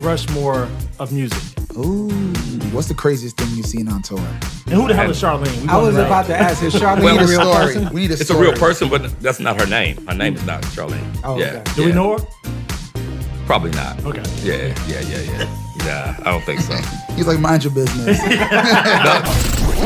Rushmore of music. Ooh, what's the craziest thing you've seen on tour? And who the hell is Charlene? I was about to ask, is Charlene We need a a real story. person? We need a It's a story. real person, but that's not her name. Her name is not Charlene. Oh, yeah. okay. Do we know her? Probably not. Okay. Yeah. Nah, I don't think so. He's like, mind your business.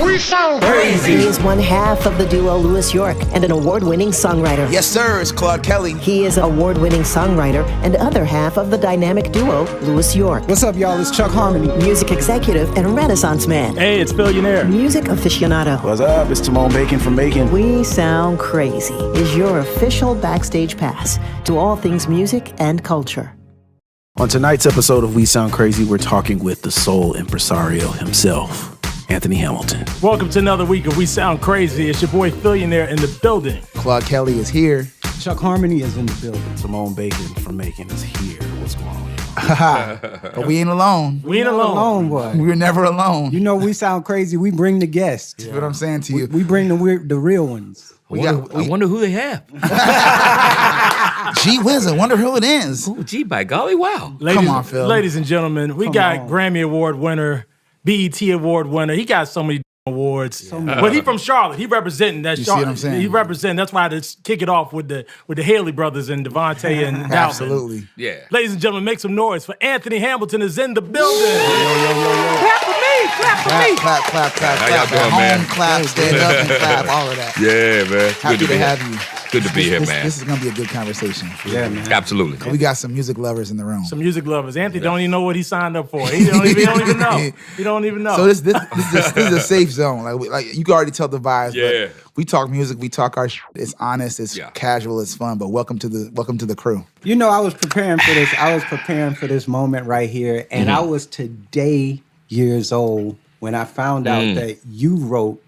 We sound crazy. He is one half of the duo Louis York and an award-winning songwriter. Yes, sir. It's Claude Kelly. He is award-winning songwriter and other half of the dynamic duo Louis York. What's up, y'all? It's Chuck Harmony. Music executive and Renaissance man. Hey, it's Billionaire. Music aficionado. What's up? It's Timon Bacon from Macon. We Sound Crazy is your official backstage pass to all things music and culture. On tonight's episode of We Sound Crazy, we're talking with the soul impresario himself, Anthony Hamilton. Welcome to another week of We Sound Crazy. It's your boy Billionaire in the building. Claude Kelly is here. Chuck Harmony is in the building. Timon Bacon from Macon is here. What's going on? But we ain't alone. We ain't alone. boy. We're never alone. You know, We Sound Crazy. We bring the guests. That's what I'm saying to you. We bring the real ones. I wonder who they have. Gee whiz, I wonder who it is. Oh, gee, by golly, wow. Ladies, on, Phil. Ladies and gentlemen, we Come got on. Grammy Award winner, BET Award winner. He got so many awards. But he from Charlotte. He representing that You see Charlotte. what I'm saying? He representing. That's why I just kick it off with the Haley brothers and Devontae and Dalvin. Absolutely. Yeah. Ladies and gentlemen, make some noise for Anthony Hamilton is in the building. Clap, clap, clap, How clap. y'all doing, At home, man? clap, stand up and clap, all of that. Yeah, man. Happy to have you. Good to be here, This- man. This is going to be a good conversation. Yeah, man. Absolutely. We got some music lovers in the room. Some music lovers. Anthony don't even know what he signed up for. He don't even know. He don't even know. So this is a safe zone. Like you can already tell the vibes. Yeah. But we talk music. We talk our. It's honest. It's Yeah. casual. It's fun. But welcome to the crew. You know, I was preparing for this. I was preparing for this moment right here, and I was today years old when I found out that you wrote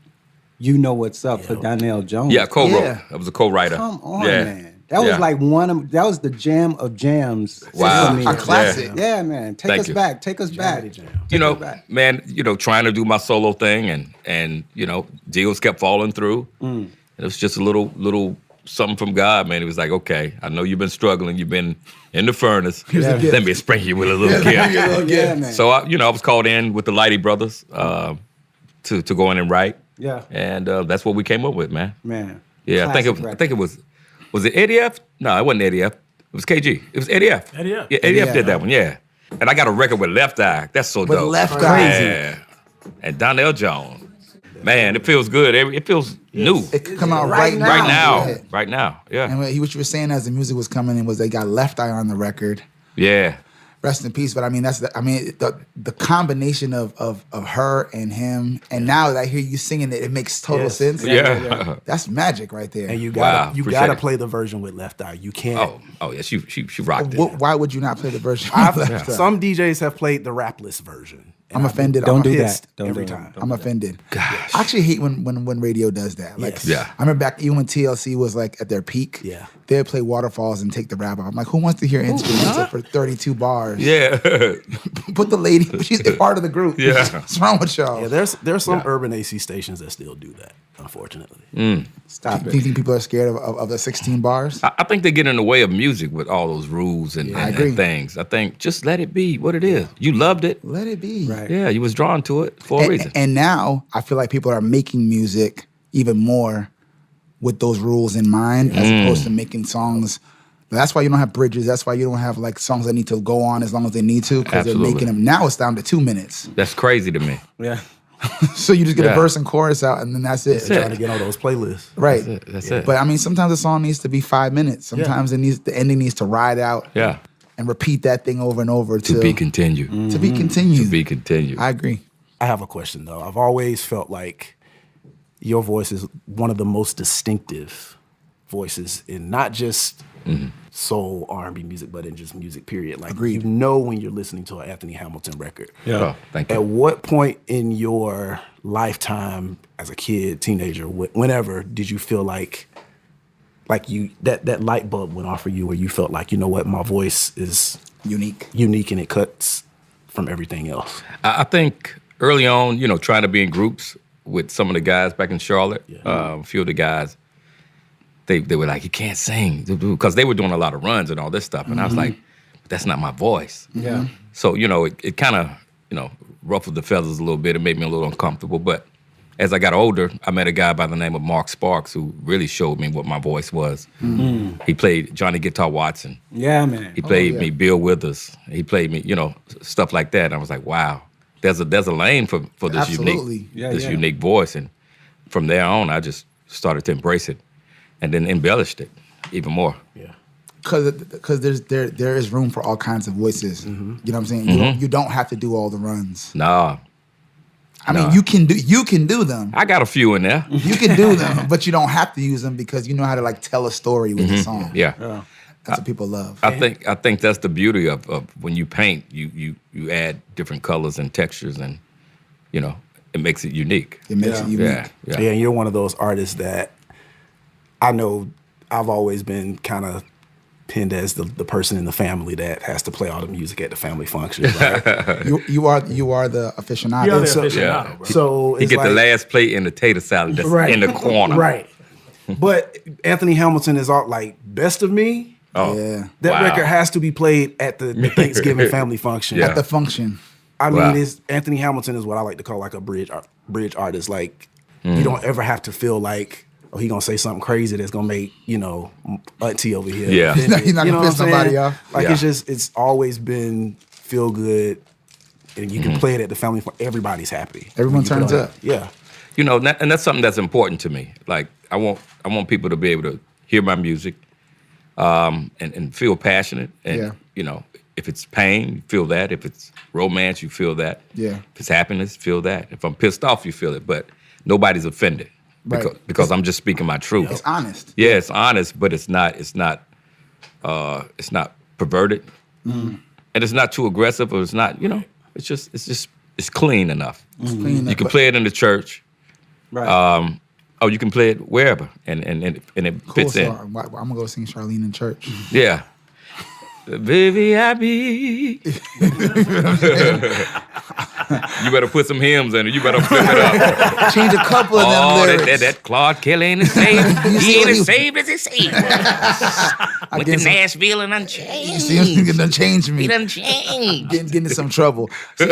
"You Know What's Up" for Donnell Jones. Yeah, co-wrote. Yeah. I was a co-writer. Come on, yeah. man. That was Yeah. like that was the jam of jams. Wow. for me. A classic. Yeah, man. Take Thank us you. back. Take us back. You know, Take us back. man, trying to do my solo thing and deals kept falling through. It was just a little something from God, man. He was like, okay, I know you've been struggling. You've been in the furnace. a gift. Let me sprinkle you with a little gift. Yeah, man. So, I was called in with the Lighty Brothers to go in and write. Yeah. And that's what we came up with, man. Man. Yeah, I think it was it Eddie F? No, it wasn't Eddie F. It was KG. It was Eddie F. Eddie F. Yeah, Eddie F Eddie did F. that one, yeah. And I got a record with Left Eye. That's so With dope. Left Eye. Yeah. And Donnell Jones. Man, it feels good. It feels new. It could come out Right right now. Right now. Yeah. Right now. Yeah. And what you were saying as the music was coming in was they got Left Eye on the record. Yeah. Rest in peace. But I mean, the combination of her and him, and now that I hear you singing it, it makes total sense. Yeah. That's magic right there. And you Wow, gotta appreciate it. play the version with Left Eye. You can't. Oh yeah, she rocked it. Why would you not play the version? with Left Eye? Some DJs have played the rapless version. and I'm I've been offended. Don't I'm do pissed that. Don't every do that. time. I'm offended. Gosh. I actually hate when radio does that. Like, Yes. Yeah. I remember back even when TLC was like at their peak. Yeah. They'd play Waterfalls and take the rap off. I'm like, who wants to hear instrumental for 32 bars? Yeah. Put the lady. She's part of the group. Yeah. What's wrong with y'all? Yeah, there's some urban AC stations that still do that, unfortunately. Stop Do you it. think people are scared of the 16 bars? I think they get in the way of music with all those rules and agree. things. I think just let it be what it is. You loved it. Let it be. Right. Yeah, you was drawn to it for a reason. And now I feel like people are making music even more with those rules in mind, as opposed to making songs. That's why you don't have bridges. That's why you don't have like songs that need to go on as long as they need to, because they're Absolutely. making them. Now it's down to 2 minutes. That's crazy to me. Yeah. So you just get Yeah. a verse and chorus out, and then that's it. it. Trying to get on those playlists. Right. That's it. But I mean, sometimes a song needs to be 5 minutes. Sometimes the ending needs to ride out. Yeah. And repeat that thing over and over To be continued. to be continued. To be continued. I agree. I have a question though. I've always felt like your voice is one of the most distinctive voices in not just soul R&B music, but in just music. Period. Like Agreed. you know when you're listening to an Anthony Hamilton record. Oh, thank you. At what point in your lifetime, as a kid, teenager, whenever, did you feel like you that light bulb went off for you, where you felt like, you know what, my voice is Unique. unique and it cuts from everything else? I think early on, trying to be in groups with some of the guys back in Charlotte, a few of the guys, they were like, you can't sing, because they were doing a lot of runs and all this stuff. And I was like, that's not my voice. Yeah. So, it kind of, ruffled the feathers a little bit. It made me a little uncomfortable. But as I got older, I met a guy by the name of Mark Sparks who really showed me what my voice was. He played Johnny Guitar Watson. Yeah, man. He played yeah. me Bill Withers. He played me, stuff like that. And I was like, wow, there's a lane for this Absolutely. unique voice. And from there on, I just started to embrace it and then embellished it even more. Yeah. Because there is room for all kinds of voices. You know what I'm saying? You don't have to do all the runs. Nah, I mean, you can do them. I got a few in there. You can do them, but you don't have to use them because you know how to like tell a story with the song. Yeah. That's what people love. I think that's the beauty of when you paint, you add different colors and textures and, it makes it unique. It makes it unique. Yeah. Yeah, and you're one of those artists that I know I've always been kind of pinned as the person in the family that has to play all the music at the family function. Right? You are the aficionado. You're the So- aficionado, bro. So He it's get like, the last plate in the tater salad that's in the corner. Right. But Anthony Hamilton is all like best of me. Oh, Yeah. That wow. record has to be played at the Thanksgiving family function. Yeah. At the function. I mean, Wow. Anthony Hamilton is what I like to call like a bridge artist. Like Mm. you don't ever have to feel like, oh, he gonna say something crazy that's gonna make auntie over here. Yeah. offended. He's not gonna what piss I'm somebody saying? off. Like Yeah. it's always been feel good, and you Mm-hmm. can play it at the family. Everybody's happy. Everyone When you put turns on up. it. Yeah. And that's something that's important to me. Like I want people to be able to hear my music, and feel passionate. And if it's pain, you feel that. If it's romance, you feel that. Yeah. If it's happiness, feel that. If I'm pissed off, you feel it. But nobody's offended Right. because I'm just speaking my truth. It's honest. Yeah, it's honest, but it's not perverted, and it's not too aggressive, or it's not. It's clean enough. It's clean You up, can but- play it in the church. Right. Oh, you can play it wherever, and it Cool fits in. song. I'm gonna go sing Charlene in church. Yeah. Baby, I be. You better put some hymns in it. You better flip it up. Change a couple of them Oh, lyrics. that Claude Kelly ain't as saved. You He see ain't what as he- saved as he saved. Went to get some- Nashville and You see, unchanged. it done changed me. He done changed. Get into some trouble. See,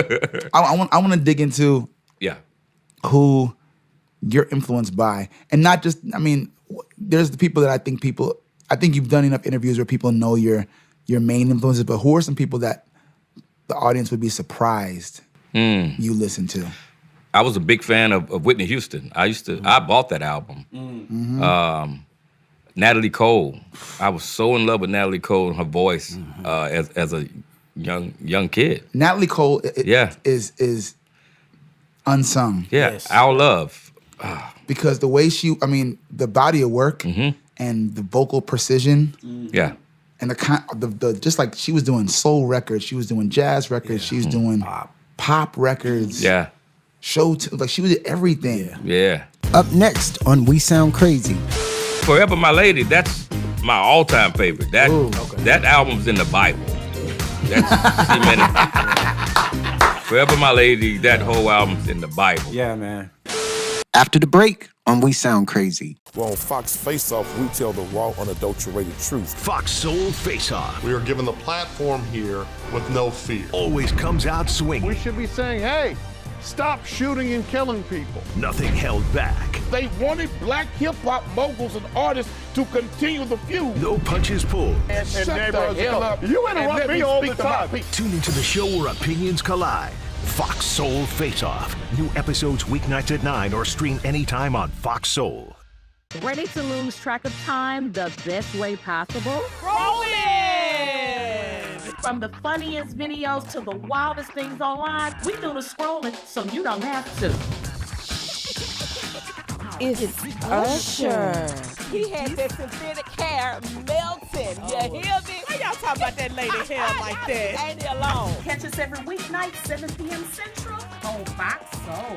I want to dig into Yeah. who you're influenced by, and not just. I mean, there's the people that I think you've done enough interviews where people know your main influences. But who are some people that the audience would be surprised you listen to? I was a big fan of Whitney Houston. I bought that album. Natalie Cole. I was so in love with Natalie Cole and her voice as a young kid. Natalie Cole Yeah. is unsung. Yeah, Yes. Our Love. Because the way the body of work and the vocal precision Yeah. and the just like she was doing soul records, she was doing jazz records, she was doing pop records, Yeah. like she did everything. Yeah. Up next on We Sound Crazy. Forever My Lady, that's my all-time favorite. That album's in the Bible. That's cemented. Forever My Lady, that whole album's in the Bible. Yeah, man. After the break on We Sound Crazy. Well, on Fox Face Off, we tell the raw, unadulterated truth. Fox Soul Face Off We are given the platform here with no fear. always comes out swinging. We should be saying, hey, stop shooting and killing people. Nothing held back. They wanted black hip-hop moguls and artists to continue the feud. No punches pulled. And shut the hell up. You interrupt me all the time. Tune into the show where opinions collide. Fox Soul Face Off. New episodes weeknights at 9 or stream anytime on Fox Soul. Ready to lose track of time the best way possible? Rolling! From the funniest videos to the wildest things online, we do the scrolling so you don't have to. It's Usher. He had that synthetic hair melting. You hear me? Why y'all talking about that lady hair like that? Ain't he alone? Catch us every weeknight, 7 p.m. Central on Fox Soul.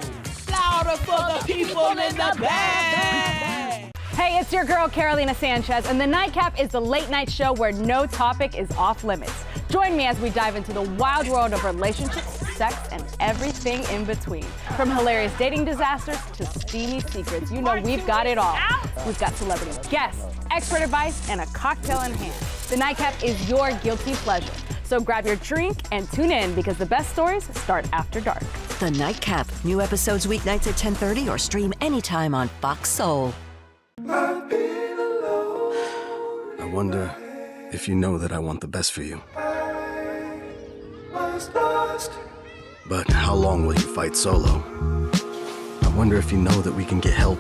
Louder for the people in the back. Hey, it's your girl Carolina Sanchez, and The Nightcap is the late night show where no topic is off limits. Join me as we dive into the wild world of relationships, sex, and everything in between. From hilarious dating disasters to steamy secrets, you know we've got it all. We've got celebrity guests, expert advice, and a cocktail in hand. The Nightcap is your guilty pleasure. So grab your drink and tune in because the best stories start after dark. The Nightcap. New episodes weeknights at 10:30 or stream anytime on Fox Soul. I wonder if you know that I want the best for you. But how long will you fight solo? I wonder if you know that we can get help.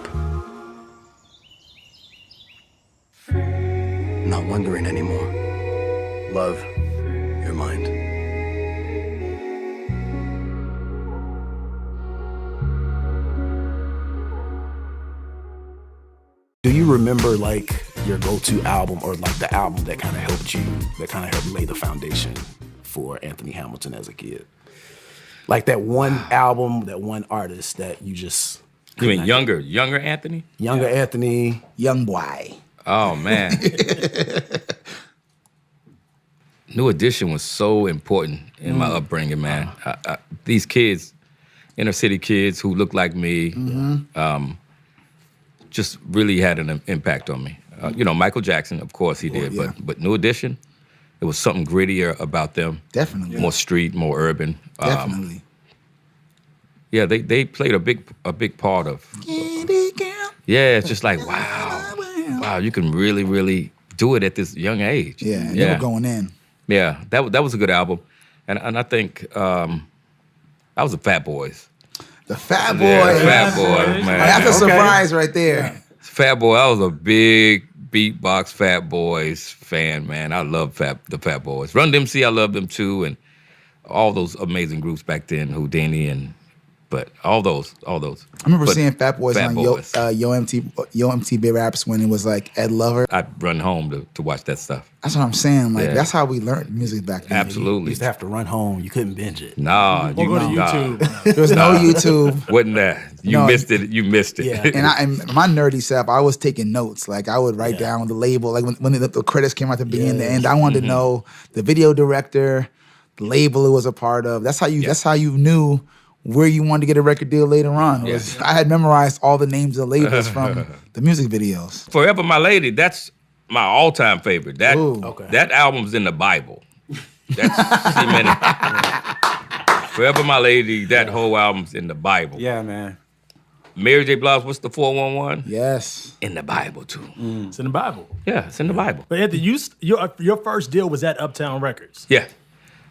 Not wondering anymore. Love, your mind. Do you remember like your go-to album or like the album that kind of helped you, that kind of helped lay the foundation for Anthony Hamilton as a kid? Like that one album, that one artist that you just... You mean younger Anthony? Younger Anthony. Young boy. Oh, man. New Edition was so important in my upbringing, man. These kids, inner city kids who look like me, just really had an impact on me. Michael Jackson, of course he did, but New Edition, it was something grittier about them. Definitely. More street, more urban. Definitely. Yeah, they played a big part of. Yeah, it's just like wow, you can really, really do it at this young age. Yeah, and they were going in. Yeah, that was a good album, and I think that was the Fat Boys. The Fat Boys. Yeah, Fat Boys, man. That's a surprise right there. Fat Boy, I was a big beatbox Fat Boys fan, man. I love the Fat Boys. Run DMC, I love them too, and all those amazing groups back then, Houdini but all those. I remember seeing Fat Boys on Boys. Yo MTV Raps when it was like Ed Lover. I'd run home to watch that stuff. That's what I'm saying. Like that's how we learned music back then. Absolutely. You used to have to run home. You couldn't binge it. Nah, We'll go to YouTube. There was no YouTube. Wasn't that? You missed it. You missed it. Yeah. and my nerdy self, I was taking notes. Like I would write down the label. Like when the credits came out to be in the end, I wanted to know the video director, the label it was a part of. That's how you knew where you wanted to get a record deal later on. I had memorized all the names of labels from the music videos. Forever My Lady, that's my all-time favorite. That album's in the Bible. That's cemented. Forever My Lady, that whole album's in the Bible. Yeah, man. Mary J. Blige, what's the 411? Yes. In the Bible, too. It's in the Bible. Yeah, it's in the Bible. But Anthony, your first deal was at Uptown Records. Yeah.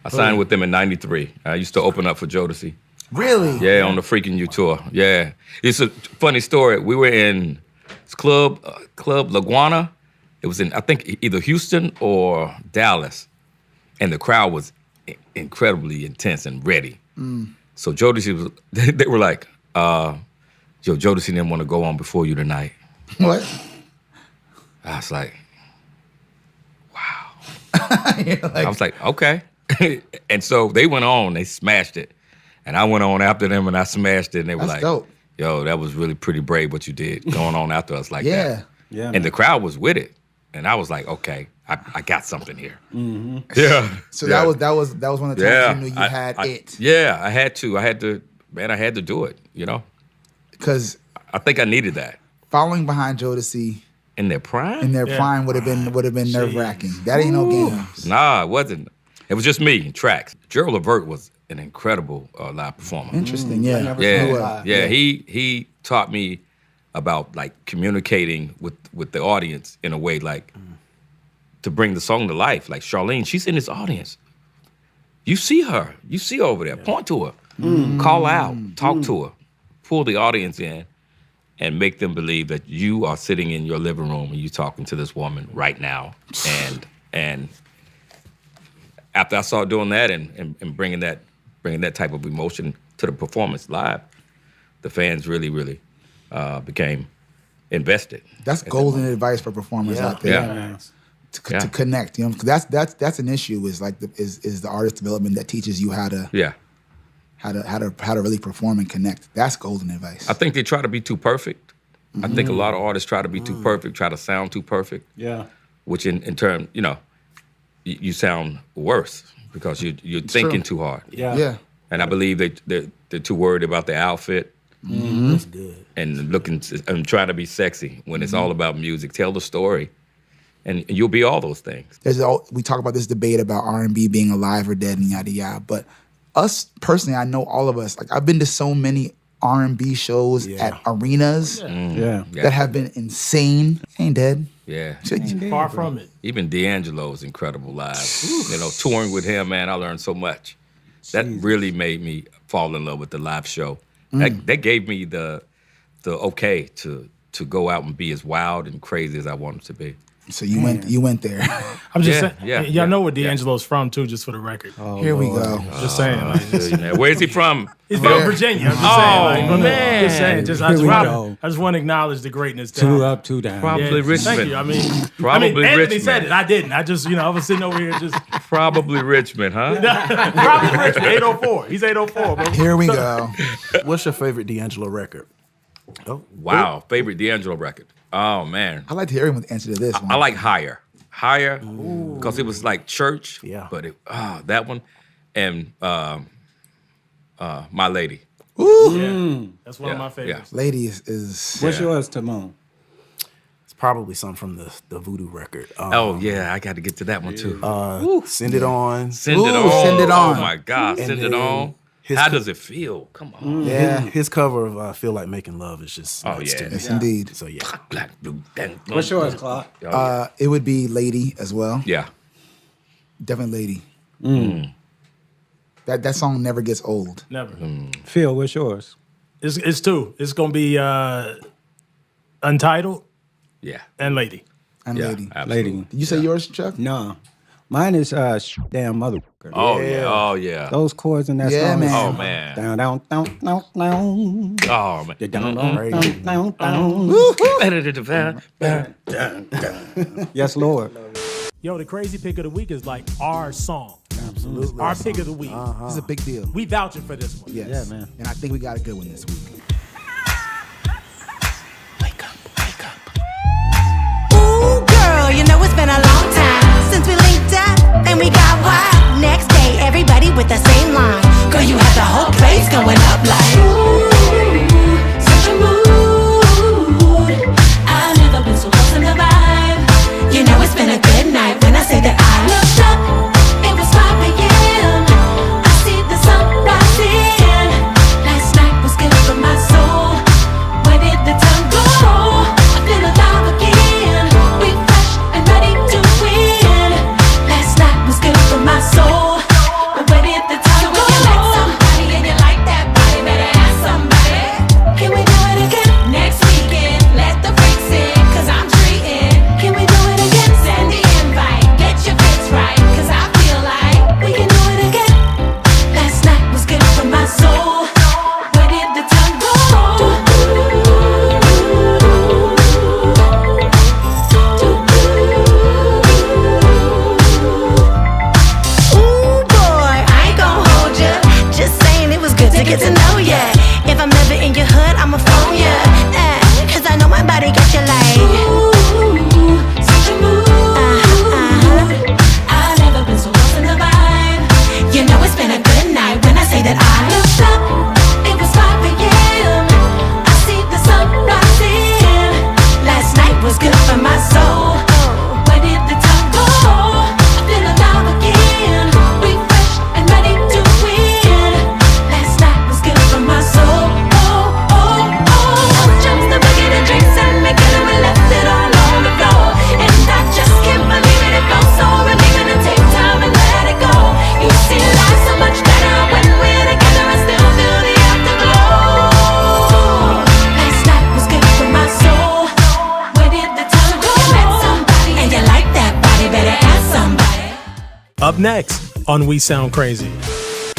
I signed with them in 93. I used to open up for Jodeci. Really? Yeah, on the Freaking You tour. Yeah. It's a funny story. We were in Club La Guana. It was in, I think, either Houston or Dallas. And the crowd was incredibly intense and ready. So Jodeci they were like, Jodeci didn't want to go on before you tonight. What? I was like, wow. I was like, okay. And so they went on, they smashed it. And I went on after them and I smashed it. And they were like, dope. Yo, that was really pretty brave what you did, going on after us like that. Yeah. And the crowd was with it. And I was like, okay, I got something here. Mm-hmm. Yeah. So that was one of the times you knew you had it. Yeah, I had to do it, Because I think I needed that. Following behind Jodeci in their prime? In their prime would have been nerve-wracking. That ain't no games. Nah, it wasn't. It was just me and tracks. Gerald Levert was an incredible live performer. Interesting, yeah. Yeah. He taught me about like communicating with the audience in a way like to bring the song to life. Like Charlene, she's in this audience. You see her. You see her over there. Point to her. Call out. Talk to her. Pull the audience in and make them believe that you are sitting in your living room and you're talking to this woman right now. And after I started doing that and bringing that type of emotion to the performance live, the fans really, really became invested. That's golden advice for performers out there. To connect, because that's an issue. Is like is the artist development that teaches you how to really perform and connect. That's golden advice. I think they try to be too perfect. I think a lot of artists try to be too perfect, try to sound too perfect. Yeah. Which in turn, you sound worse because you're thinking too hard. Yeah. And I believe they're too worried about the outfit. That's good. And looking and trying to be sexy when it's all about music. Tell the story. and you'll be all those things. We talk about this debate about R&B being alive or dead and yada yada. But us personally, I know all of us. Like I've been to so many R&B shows at arenas that have been insane. Ain't dead. Yeah. Far from it. Even D'Angelo's incredible live. You know, touring with him, man, I learned so much. That really made me fall in love with the live show. That gave me the okay to go out and be as wild and crazy as I wanted to be. So you went there. I'm just saying. Y'all know where D'Angelo's from too, just for the record. Here we go. Just saying. Like, where's he from? He's from Virginia. I'm just saying. Like, man. Just saying. I just want to acknowledge the greatness. 2 up, 2 down. Probably Richmond. Thank you. I mean, Probably Anthony Richmond. said it. I didn't. I just, I was sitting over here just. Probably Richmond, huh? Probably Richmond. 804. He's 804. Bro. Here we go. What's your favorite D'Angelo record? Oh, wow. Favorite D'Angelo record. Oh, man. I'd like to hear him answer to this one. I like Higher. Higher, because it was like church. Yeah. But that one. And My Lady. Ooh. Yeah. That's one of my favorites. Yeah. Lady is What's yours, Timon? It's probably something from the Voodoo record. I got to get to that one too. Send It On. Send It On. Send It On. Oh my God, And Send It then On. How does it feel? Come on. Yeah. His cover of I Feel Like Making Love is just nuts to me. Yes, indeed. So yeah. What's yours, Claude? It would be Lady as well. Yeah. Definitely Lady. That song never gets old. Never. Phil, what's yours? It's 2. It's gonna be Untitled. Yeah. And Lady. And Lady. Lady. Did you say yours, Chuck? No. Mine is Damn Motherfucker. Oh yeah. Oh yeah. Those chords in that Yeah, song. man. Oh man. Down, down, down, down, down. Oh man. Down, down, down, down. Yes, Lord. Yo, the crazy pick of the week is like our song. Absolutely. Our pick of the week. This is a big deal. We vouching for this one. Yes. Yeah, man. And I think we got a good one this week. Ooh, girl, you know it's been a long time since we linked up and we got wild. Next day, everybody with the same line. Girl, you had the whole place going up like, ooh, such a mood. I've never been so lost in the vibe. You know it's been a good night when I say that I looked up. It was 5 a.m. I see the sun rising. Last night was good for my soul. Where did the time go? I feel alive again. We fresh and ready to win. Last night was good for my soul. But where did the time go? You like somebody and you like that body, better ask somebody. Can we do it again next weekend? Let the freaks in, 'cause I'm treating. Can we do it again? Send the invite. Get your fix right, 'cause I feel like we can do it again. Last night was good for my soul. Where did the time go? Ooh, boy, I ain't gon' hold ya. Just saying it was good to get to know ya. If I'm ever in your hood, I'ma phone ya. 'Cause I know my body got you like, ooh, such a mood. I've never been so lost in the vibe. You know it's been a good night when I say that I looked up. It was 5 a.m. I see the sun rising. Last night was good for my soul. Where did the time go? I feel alive again. We fresh and ready to win. Last night was good for my soul. Oh, oh, oh. Jumps the boogie, the drinks and making it. We left it all on the floor. And I just can't believe it. It felt so relieving to take time and let it go. You see life so much better when we're together and still feel the afterglow. Last night was good for my soul. Where did the time go? You met somebody and you like that body, better ask somebody. Up next on We Sound Crazy.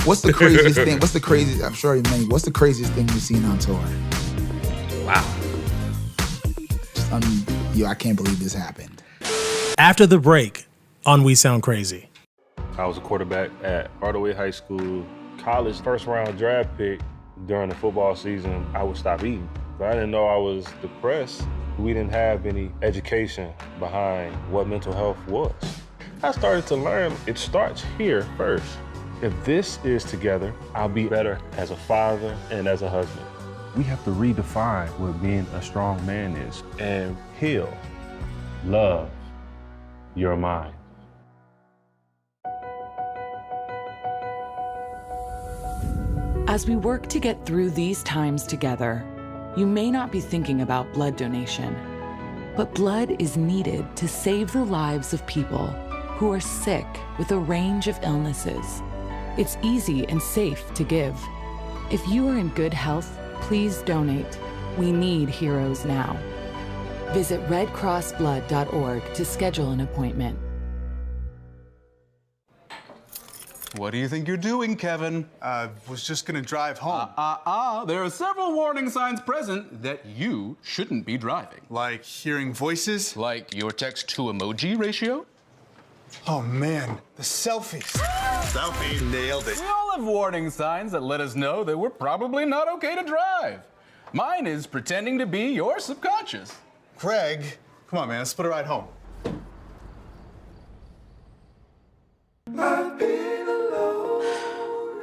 What's the craziest thing? What's the craziest? I'm sure you many. What's the craziest thing you've seen on tour? Wow. I can't believe this happened. After the break on We Sound Crazy. I was a quarterback at Hardaway High School. College first round draft pick during the football season, I would stop eating. But I didn't know I was depressed. We didn't have any education behind what mental health was. I started to learn it starts here first. If this is together, I'll be better as a father and as a husband. We have to redefine what being a strong man is and heal, love, You're Mine. As we work to get through these times together, you may not be thinking about blood donation, but blood is needed to save the lives of people who are sick with a range of illnesses. It's easy and safe to give. If you are in good health, please donate. We need heroes now. Visit redcrossblood.org to schedule an appointment. What do you think you're doing, Kevin? Was just gonna drive home. There are several warning signs present that you shouldn't be driving. Like hearing voices? Like your text-to-emoji ratio? Oh man, the selfies. Selfie, nailed it. We all have warning signs that let us know that we're probably not okay to drive. Mine is pretending to be your subconscious. Craig, come on man, let's put a ride home.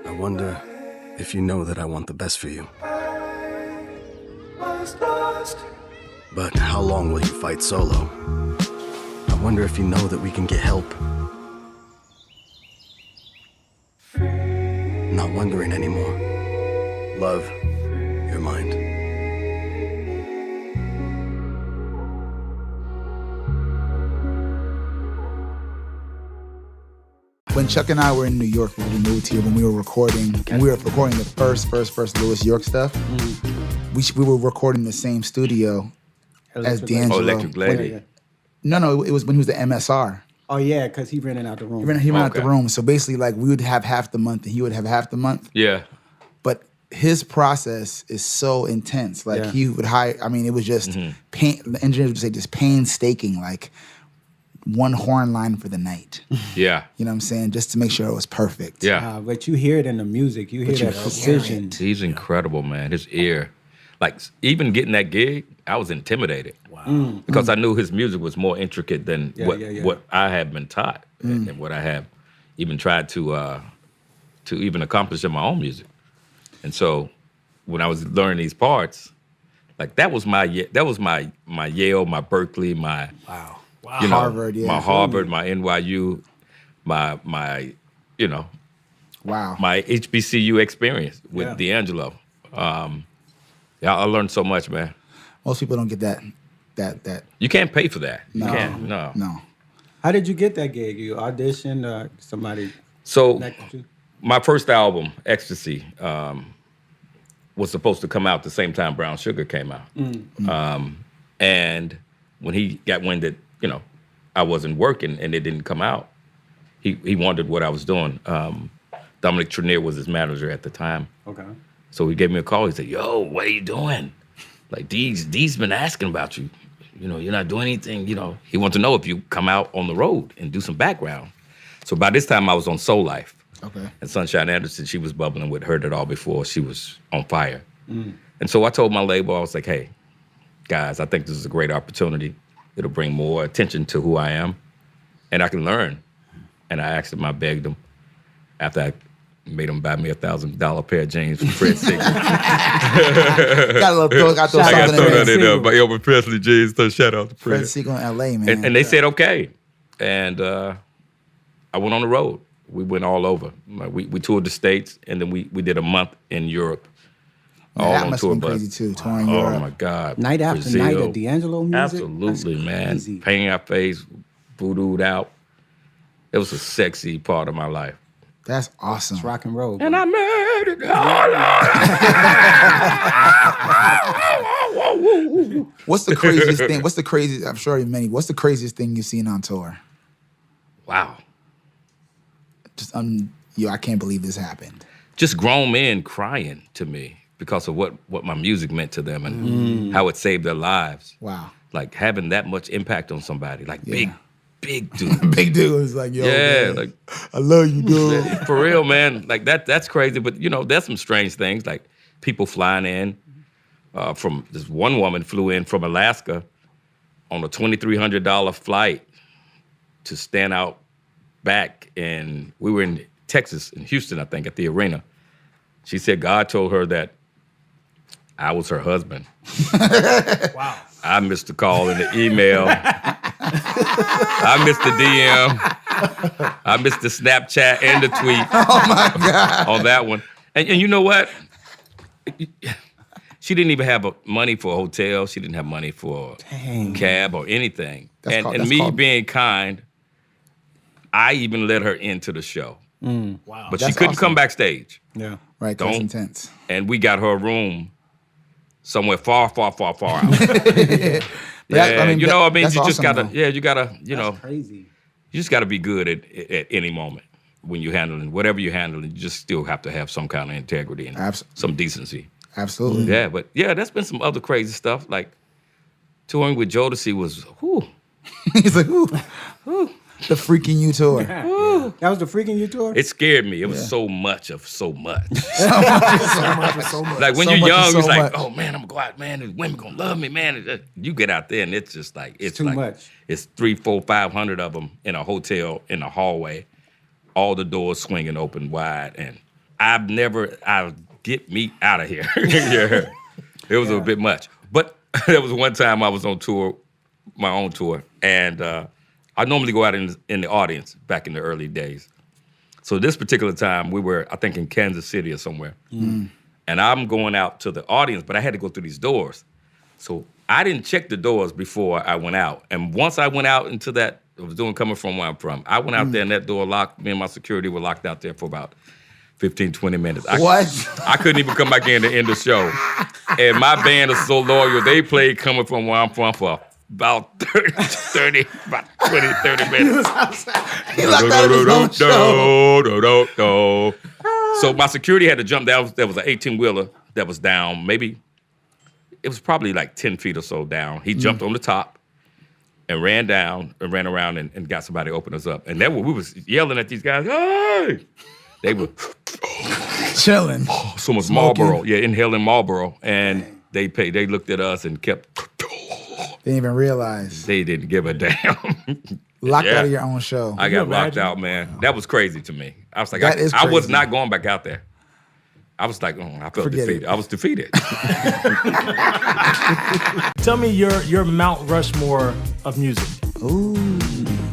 I wonder if you know that I want the best for you. But how long will you fight solo? I wonder if you know that we can get help. Not wondering anymore. Love, your mind. When Chuck and I were in New York when we moved here, when we were recording the first Louis York stuff, we were recording the same studio as D'Angelo. Oh, Electric Lady. No, it was when he was the MSR. Oh yeah, because he rented out the room. He ran out the room. So basically, like, we would have half the month and he would have half the month. Yeah. But his process is so intense. Like, he would hire, I mean, it was just, the engineers would say just painstaking, like, one horn line for the night. Yeah. You know what I'm saying? Just to make sure it was perfect. Yeah. But you hear it in the music. You hear that precision. He's incredible, man. His ear. Like, even getting that gig, I was intimidated. Wow. Because I knew his music was more intricate than what I had been taught and what I have even tried to even accomplish in my own music. And so when I was learning these parts, like, that was my Yale, my Berkeley, my you know, Harvard, my Harvard, my NYU, my my HBCU experience with D'Angelo. I learned so much, man. Most people don't get that. You can't pay for that. No. You can't. No. How did you get that gig? You auditioned or somebody So connected you? my first album, Ecstasy, was supposed to come out the same time Brown Sugar came out. And when he got wind that, I wasn't working and it didn't come out, he wondered what I was doing. Dominic Trenier was his manager at the time. Okay. So he gave me a call. He said, "Yo, what are you doing? Like, Dee's been asking about you. You're not doing anything. He wanted to know if you come out on the road and do some background." So by this time, I was on Soul Life. Okay. And Sunshine Anderson, she was bubbling with Heard It All Before. She was on fire. And so I told my label, I was like, "Hey, guys, I think this is a great opportunity. It'll bring more attention to who I am, and I can learn." And I asked him, I begged him, after I made him buy me $1,000 pair of jeans from Fred Siegel. Got to throw I got something that in in there. there. But Elvis Presley jeans, so shout out to Fred. Fred Siegel in L.A., man. And they said, okay. And I went on the road. We went all over. We toured the States, and then we did a month in Europe. Yeah, that must have been crazy too, touring Europe. Oh my God. Night after Brazil. night of D'Angelo music? Absolutely, That's man. crazy. Painting our face, voodooed out. It was a sexy part of my life. That's awesome. It's rock and roll. And I made it. What's the craziest thing? What's the craziest? I'm sure many. What's the craziest thing you've seen on tour? Wow. Just I can't believe this happened. Just grown men crying to me because of what my music meant to them and how it saved their lives. Wow. Like, having that much impact on somebody, like big dude. Big dude was like, yo, yeah, man, like, I love you, dude. for real, man. Like, that's crazy. But, there's some strange things, like people flying in from, this one woman flew in from Alaska on a $2,300 flight to stand out back, and we were in Texas, in Houston, I think, at the arena. She said God told her that I was her husband. Wow. I missed the call and the email. I missed the DM. I missed the Snapchat and the tweet. Oh my God. On that one. And you know what? She didn't even have money for a hotel. She didn't have money for a cab or anything. And me being kind, I even let her into the show. Wow. But she couldn't come backstage. Yeah. Right, that's intense. And we got her a room somewhere far, far, far, far out. I mean, you that's just awesome, gotta, though. you gotta, crazy. You just gotta be good at any moment when you're handling whatever you're handling. You just still have to have some kind of integrity and some decency. Absolutely. Yeah, but yeah, that's been some other crazy stuff. Like touring with Jodeci was, whew. He's like, ooh, the Freaking You tour. That was the Freaking You tour? It scared me. It was so much of so much. So much of so much. Like when So you're much of young, so it's like, much. oh man, I'm gonna go out, man. The women gonna love me, man. You get out there and it's just like it's too like, much. It's 300, 400, 500 of them in a hotel in a hallway, all the doors swinging open wide, and I'll get me out of here. Yeah. It was a bit much, but there was one time I was on tour, my own tour, and I normally go out in the audience back in the early days. So this particular time, we were, I think, in Kansas City or somewhere. And I'm going out to the audience, but I had to go through these doors. So I didn't check the doors before I went out. And once I went out into that, I was coming from where I'm from, I went out there and that door locked. Me and my security were locked out there for about 15, 20 minutes. What? I couldn't even come back in to end the show. And my band is so loyal. They played coming from where I'm from for about 30 minutes. He locked out of his own show. So my security had to jump down. There was an 18-wheeler that was down. Maybe it was probably like 10 feet or so down. He jumped on the top and ran down and ran around and got somebody to open us up. And we was yelling at these guys, hey! They were chilling. So much Marlboro. Yeah, inhaling Marlboro. And they looked at us and kept. They didn't even realize. They didn't give a damn. Locked out of your own show. I got locked out, man. That was crazy to me. I was like, That is I was crazy. not going back out there. I was like, I felt Forget defeated. it. I was defeated. Tell me your Mount Rushmore of music. Ooh.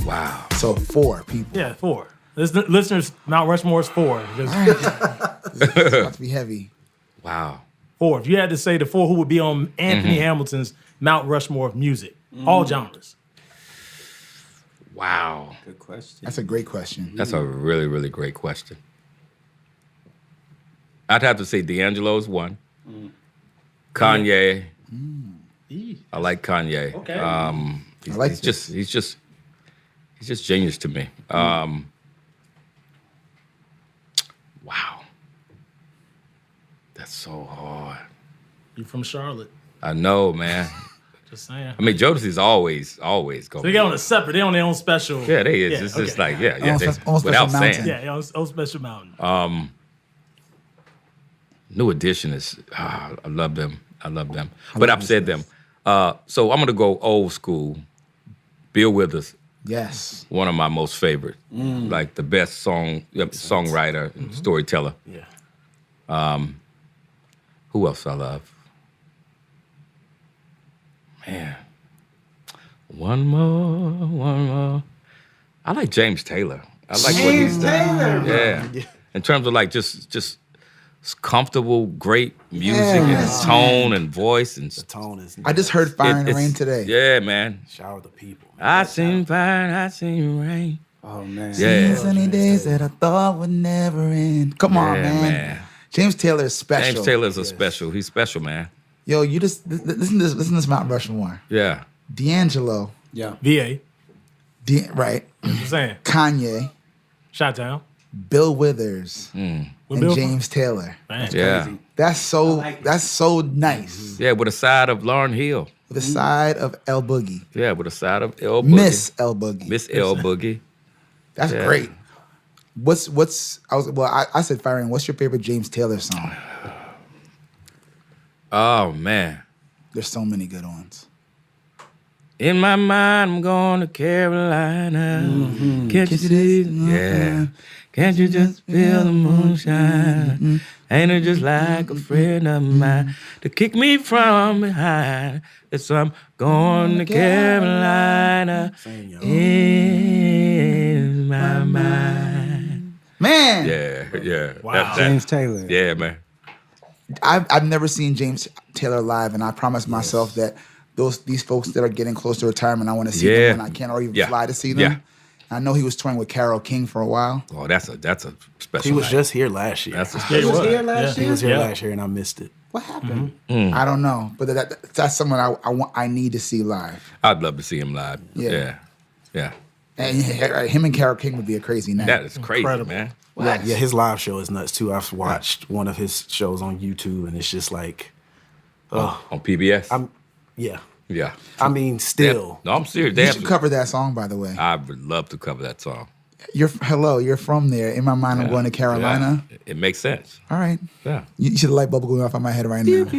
Wow. So 4 people. Yeah, 4. Listeners, Mount Rushmore is 4. It's about to be heavy. Wow. 4. If you had to say the 4 who would be on Anthony Hamilton's Mount Rushmore of music, all genres. Wow. Good question. That's a great question. That's a really, really great question. I'd have to say D'Angelo's one. Kanye. I like Kanye. Okay. He's just genius to me. Wow. That's so hard. You from Charlotte. I know, man. Just saying. I mean, Jodeci's always going. So they got on a separate, they on their own special. Yeah, they is. It's just like, yeah. On special Without mountain. saying. Yeah, on special mountain. New Edition is, I love them. But I've said them. So I'm going to go old school. Bill Withers. Yes. One of my most favorite. Like the best songwriter and storyteller. Yeah. Who else I love? Man. One more. I like James Taylor. I like what he's done. Yeah. In terms of like just comfortable, great music and tone and voice and The tone is. I just heard Fire in the Rain today. Yeah, man. Shower the people. I seen fire, I seen rain. Oh man. Yeah. Sunny days that I thought would never end. Come on, Yeah, man. James Taylor is special. James Taylor is a special. He's special, man. Yo, you just listen to this Mount Rushmore. Yeah. D'Angelo. Yeah. VA. Right. I'm saying. Kanye. Shot down. Bill Withers. With And Bill- James Taylor. Man. Yeah. That's so nice. Yeah, with a side of Lauryn Hill. With the side of El Boogie. Yeah, with a side of El Boogie. Miss El Boogie. Miss El Boogie. That's Yeah. great. I said Fire in. What's your favorite James Taylor song? Oh, man. There's so many good ones. In my mind, I'm going to Carolina. Can't you see? Yeah. Can't you just feel the moonshine? Ain't it just like a friend of mine to kick me from behind? It's I'm going to Carolina in my mind. Man. Yeah. Wow. James Taylor. Yeah, man. I've never seen James Taylor live, and I promised myself that these folks that are getting close to retirement, I want to see them when I can, or even fly to see them. Yeah. I know he was touring with Carole King for a while. Oh, that's a special. He was night. just here last year. That's a He was here last year? He was here last year, and I missed it. What happened? I don't know, but that's someone I need to see live. I'd love to see him live. Yeah. Yeah. And him and Carole King would be a crazy night. That is crazy, man. Yeah, his live show is nuts too. I've watched one of his shows on YouTube, and it's just like, on PBS. Yeah. I mean, still. No, I'm serious. You should cover that song, by the way. I would love to cover that song. You're from there. In my mind, I'm going to Carolina. Yeah. It makes sense. All right. Yeah. You should light bubble going off in my head right now.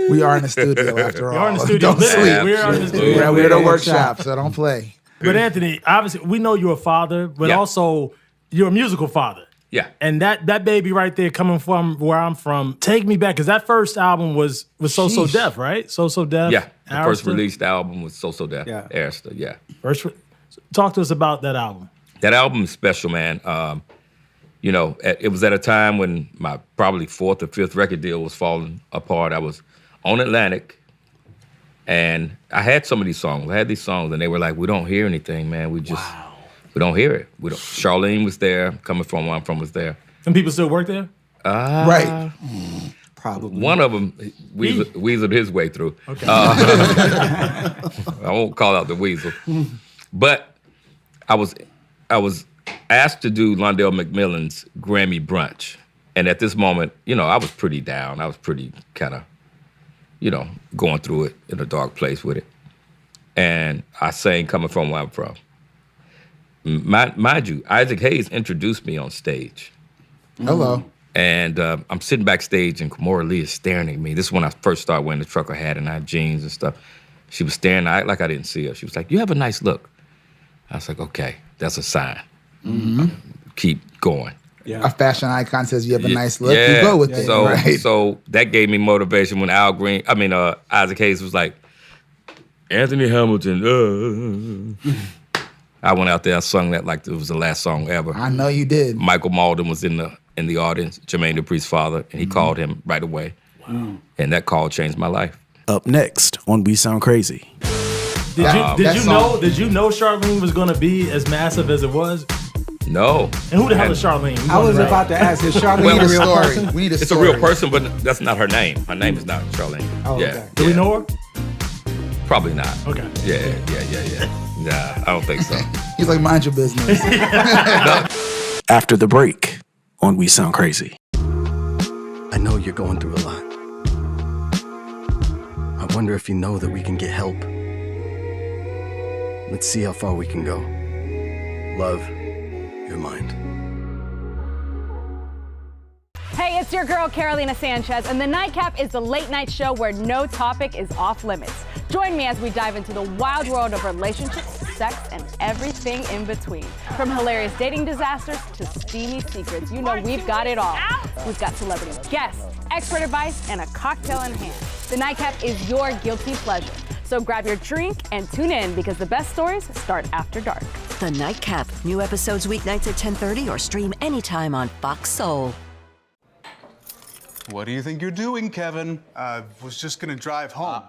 We are in the studio after all. We are in the studio. Don't sleep. We are in the studio. We're at a workshop, so don't play. But Anthony, obviously, we know you're a father, but also you're a musical father. Yeah. And that baby right there coming from where I'm from, take me back, because that first album was So So Def, right? So So Def. Yeah. The first Arista. released album was So So Def. Yeah. Arista, yeah. Talk to us about that album. That album is special, man. It was at a time when my probably fourth or fifth record deal was falling apart. I was on Atlantic, and I had some of these songs. I had these songs, and they were like, we don't hear anything, man. We don't hear it. Charlene was there. Coming from where I'm from was there. And people still work there? Right. Probably. One of them weaseled his way through. Okay. I won't call out the weasel. But I was asked to do Londell McMillan's Grammy brunch. And at this moment, I was pretty down. I was pretty kind of, going through it in a dark place with it. And I sang Coming From Where I'm From. Mind you, Isaac Hayes introduced me on stage. Hello. And I'm sitting backstage, and Kimora Lee is staring at me. This is when I first started wearing the trucker hat and I had jeans and stuff. She was staring. I act like I didn't see her. She was like, you have a nice look. I was like, okay, that's a sign. Mm-hmm. Keep going. Yeah. A fashion icon says you have a nice look. Yeah. You go with it, right? So that gave me motivation when Isaac Hayes was like, Anthony Hamilton. I went out there, I sung that like it was the last song ever. I know you did. Michael Malden was in the audience, Jermaine Dupri's father, and he called him right away. Wow. And that call changed my life. Up next on We Sound Crazy. Did you know Charlene was gonna be as massive as it was? No. And who the hell is Charlene? I was about to ask, is Charlene a real person? We need a It's story. a real person, but that's not her name. Her name is not Charlene. Oh, yeah. okay. Do we know her? Probably not. Okay. Yeah. Nah, I don't think so. He's like, mind your business. After the break on We Sound Crazy. I know you're going through a lot. I wonder if you know that we can get help. Let's see how far we can go. Love, your mind. Hey, it's your girl, Carolina Sanchez, and The Nightcap is the late night show where no topic is off limits. Join me as we dive into the wild world of relationships, sex, and everything in between. From hilarious dating disasters to steamy secrets, we've got it all. We've got celebrity guests, expert advice, and a cocktail in hand. The Nightcap is your guilty pleasure. So grab your drink and tune in because the best stories start after dark. The Nightcap. New episodes weeknights at 10:30 or stream anytime on Fox Soul. What do you think you're doing, Kevin? Was just gonna drive home.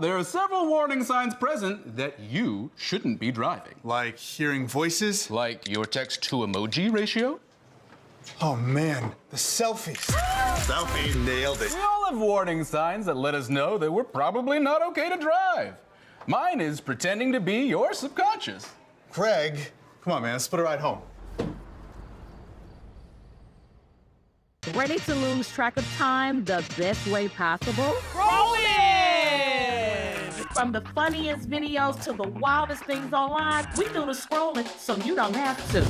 There are several warning signs present that you shouldn't be driving. Like hearing voices? Like your text-to-emoji ratio? Oh man, the selfies. Selfie, nailed it. We all have warning signs that let us know that we're probably not okay to drive. Mine is pretending to be your subconscious. Craig, come on man, let's put a ride home. Ready to lose track of time the best way possible? Rolling! From the funniest videos to the wildest things online, we do the scrolling so you don't have to.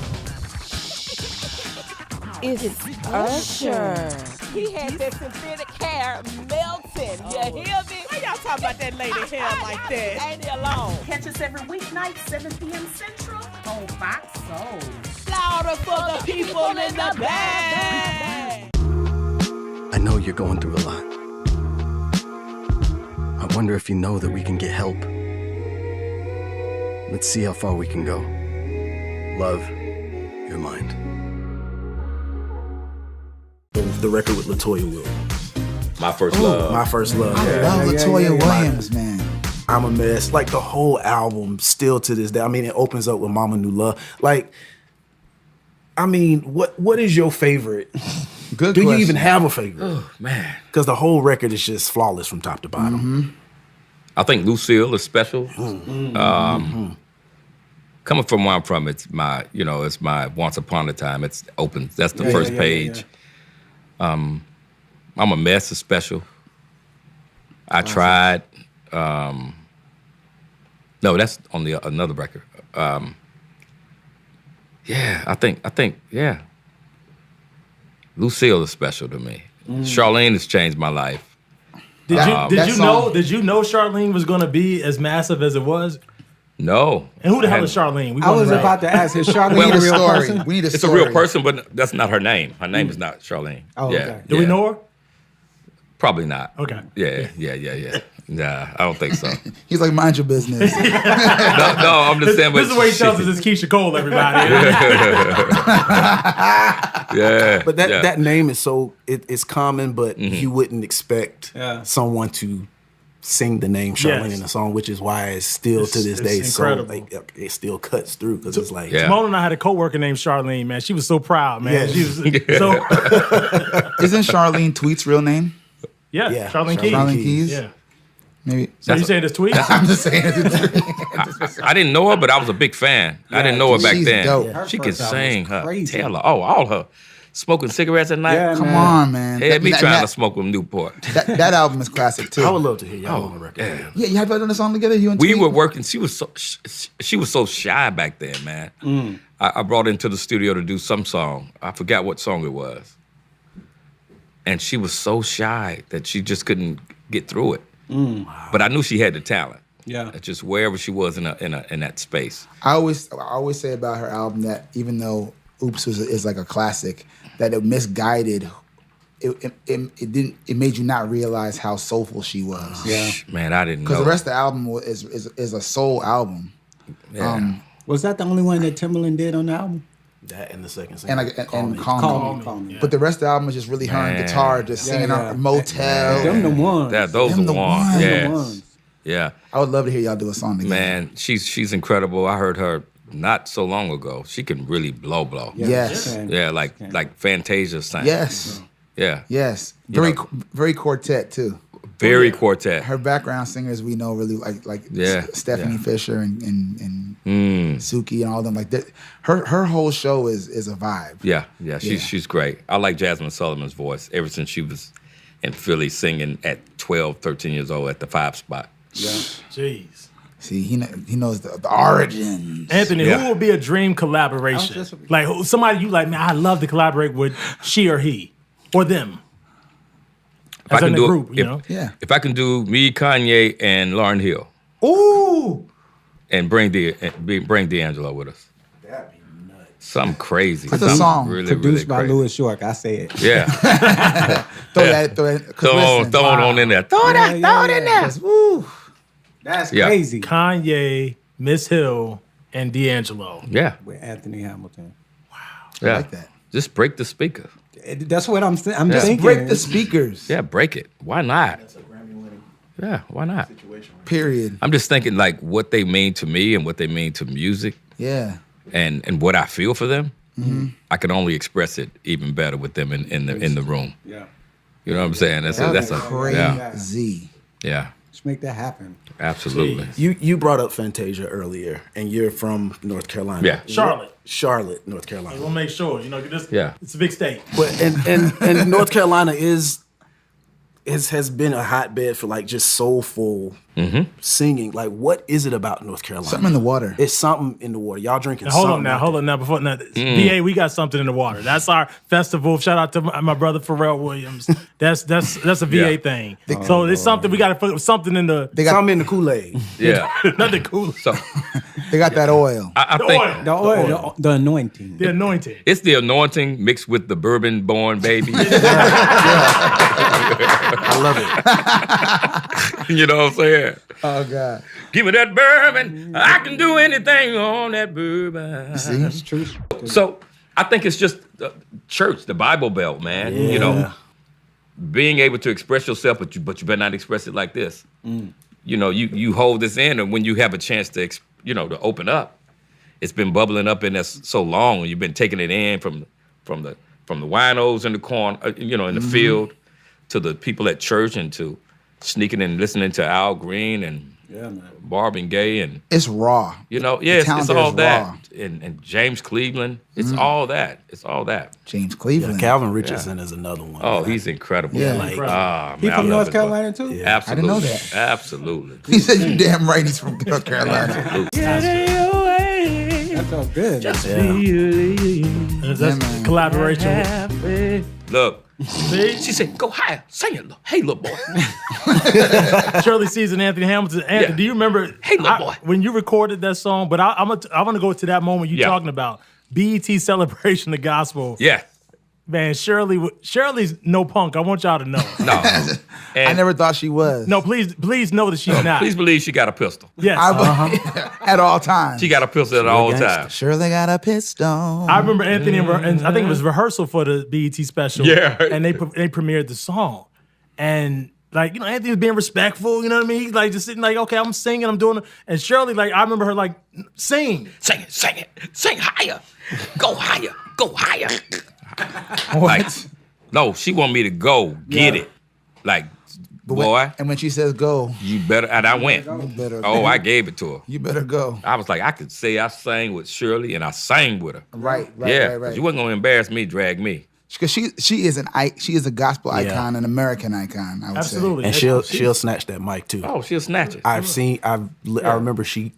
It's Usher. He had that synthetic hair melting. You hear me? Why y'all talking about that lady hair like that? Ain't he alone? Catch us every weeknight, 7 p.m. Central on Fox Soul. Louder for the people in the back. I know you're going through a lot. I wonder if you know that we can get help. Let's see how far we can go. Love, Your Mind. The record with LaToya Williams. My First Love. My First Love. I love LaToya Williams, man. I'm a Mess. Like the whole album, still to this day. I mean, it opens up with Mama Knew Love. Like, I mean, what is your favorite? Good Do question. you even have a favorite? Oh, man. Because the whole record is just flawless from top to bottom. I think Lucille is special. Coming from where I'm from, it's my Once Upon a Time. It's open. That's the first page. I'm a Mess is special. I tried. No, that's on another record. I think. Lucille is special to me. Charlene has changed my life. Did you know Charlene was going to be as massive as it was? No. And who the hell is Charlene? I was about to ask, is Charlene a real person? We need a It's story. a real person, but that's not her name. Her name is not Charlene. Oh, okay. Do we know her? Probably not. Okay. Yeah. Nah, I don't think so. He's like, mind your business. No, I'm just saying. This is what he tells us it's Keisha Cole, everybody. Yeah. But that name is so it's common, but you wouldn't expect someone to sing the name Charlene in a song, which is why it's still to this day incredible. so like it still cuts through because it's like Simone and I had a coworker named Charlene, man. She was so proud, man. Yeah. She was so Isn't Charlene Tweet's real name? Yeah, Charlene Keys. Charlene Keys? Yeah. Maybe. So you saying this tweet? I'm just saying. I didn't know her, but I was a big fan. I didn't know her back she's then. dope. She could first album was sing her crazy. Taylor. Oh, all her smoking cigarettes at night. Yeah, Come man. on, man. Had me trying to that, smoke with Newport. that album is classic too. I would love to hear y'all on the record. Yeah. Yeah, you have done a song together. You and We Tweet? were working. She was so shy back then, man. I brought her into the studio to do some song. I forgot what song it was, and she was so shy that she just couldn't get through it. But I knew she had the talent. Yeah. Just wherever she was in that space. I always say about her album that even though Oops is like a classic, that it misguided. It made you not realize how soulful she was. Yeah. Man, I didn't know. Because the rest of the album is a soul album. Yeah. Was that the only one that Timbaland did on the album? That and the second single. And Call Me. But the rest of the album is just really her on guitar, just singing on Motel. Them the ones. Those are the ones. Them the ones. Yeah. I would love to hear y'all do a song together. Man, she's incredible. I heard her not so long ago. She can really blow. Yes. Yeah, like Fantasia sang. Yes. Yeah. Yes. You Very quartet too. Very quartet. Her background singers we know really like Yeah, Stephanie yeah. Fisher and Suki and all them like that. Her whole show is a vibe. Yeah. She's great. I like Jasmine Sullivan's voice ever since she was in Philly singing at 12, 13 years old at the 5 spot. Yeah. Jeez. See, he knows the origins. Anthony, who would be a dream collaboration? Like somebody you like, man, I'd love to collaborate with she or he or them. If I can do group, it, if I can do me, Kanye, and Lauryn Hill, ooh, and bring D'Angelo with us. That'd be nuts. Something crazy. What's the song? Really, Produced really by crazy. Louis York. I say it. Yeah. Throw that. Throw it on in there. Throw it in there. Woo. That's Yeah. crazy. Kanye, Miss Hill, and D'Angelo. Yeah. With Anthony Hamilton. Yeah. like that. Just break the speaker. That's what I'm thinking. Just break the speakers. Yeah, break it. Why not? Yeah, why not? Period. I'm just thinking like what they mean to me and what they mean to music Yeah. and what I feel for them. I can only express it even better with them in the room. Yeah. You know what I'm saying? That's crazy. Yeah. Let's make that happen. Absolutely. You brought up Fantasia earlier, and you're from North Carolina. Yeah. Charlotte, North Carolina. We'll make sure, this, Yeah. it's a big state. But and North Carolina has been a hotbed for like just soulful singing. Like, what is it about North Carolina? Something in the water. It's something in the water. Y'all drinking Now, hold something. on now. Before VA, we got something in the water. That's our festival. Shout out to my brother Pharrell Williams. That's a VA Yeah. thing. So it's something we got to put something in the. Something in the Kool-Aid. Yeah. Nothing cool. So They got that oil. I think The oil, the anointing. The anointing. it's the anointing mixed with the bourbon-born baby. I love it. You know what I'm saying? Oh God. Give me that bourbon. I can do anything on that bourbon. See, It's true. So I think it's just church, the Bible Belt, man. You know, being able to express yourself, but you better not express it like this. You know, you hold this in, and when you have a chance to, to open up, it's been bubbling up in us so long, and you've been taking it in from the winos in the corn, in the field, to the people at church, and to sneaking and listening to Al Green and Marvin Gaye, and it's raw. It's all that. And James Cleveland, it's all that. It's all that. James Cleveland. Yeah, Calvin Richardson is another one. Oh, he's incredible. Yeah. Man. He man, from I love North it, Carolina too? bro. Absolutely. I didn't know that. Absolutely. He said, "You damn right, he's from North Carolina." That felt good. That's collaboration. Look, she said, "Go higher, sing it, hey little boy." Shirley Caesar and Anthony Hamilton. Anthony, do you remember? Hey, little boy. When you recorded that song. But I want to go to that moment you talking about. BET Celebration of Gospel. Yeah. Man, Shirley's no punk. I want y'all to know. No. I never thought she was. No, please know that she's not. Please believe she got a pistol. Yes. At all times. She got a pistol at all times. Shirley got a pistol. I remember Anthony and I think it was rehearsal for the BET special. Yeah. And they premiered the song. And Anthony was being respectful, you know what I mean? He's like just sitting like, okay, I'm singing, I'm doing it. And Shirley, I remember her sing. Sing it, sing higher. Go higher, go higher. What? No, she want me to go get it. Boy. And when she says go, you better, and I went. I gave it to her. You better go. I was like, I could say I sang with Shirley and I sang with her. Right. You wasn't gonna embarrass me, drag me. Because she is a gospel icon, an American icon, I would Absolutely. say. And she'll snatch that mic too. Oh, she'll snatch it. I remember she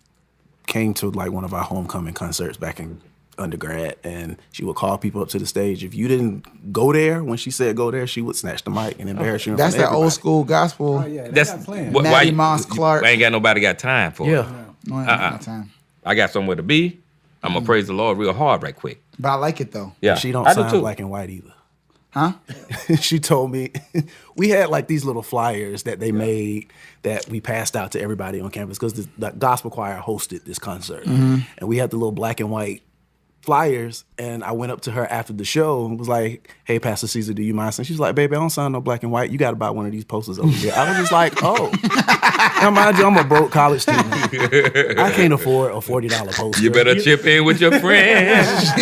came to one of our homecoming concerts back in undergrad, and she would call people up to the stage. If you didn't go there when she said go there, she would snatch the mic and embarrass you. That's that old school gospel. Oh, yeah, That's Matty Moss Clark. I ain't got nobody got time for it. No, I ain't got time. I got somewhere to be. I'm gonna praise the Lord real hard right quick. But I like it though. Yeah, She don't I do sign too. black and white either. Huh? She told me we had these little flyers that they made that we passed out to everybody on campus because the gospel choir hosted this concert, and we had the little black and white flyers. And I went up to her after the show and was like, "Hey, Pastor Caesar, do you mind?" And she's like, "Baby, I don't sign no black and white. You got to buy one of these posters over here." I was just like, "Oh." Now, mind you, I'm a broke college student. I can't afford a $40 poster. You better chip in with your friends.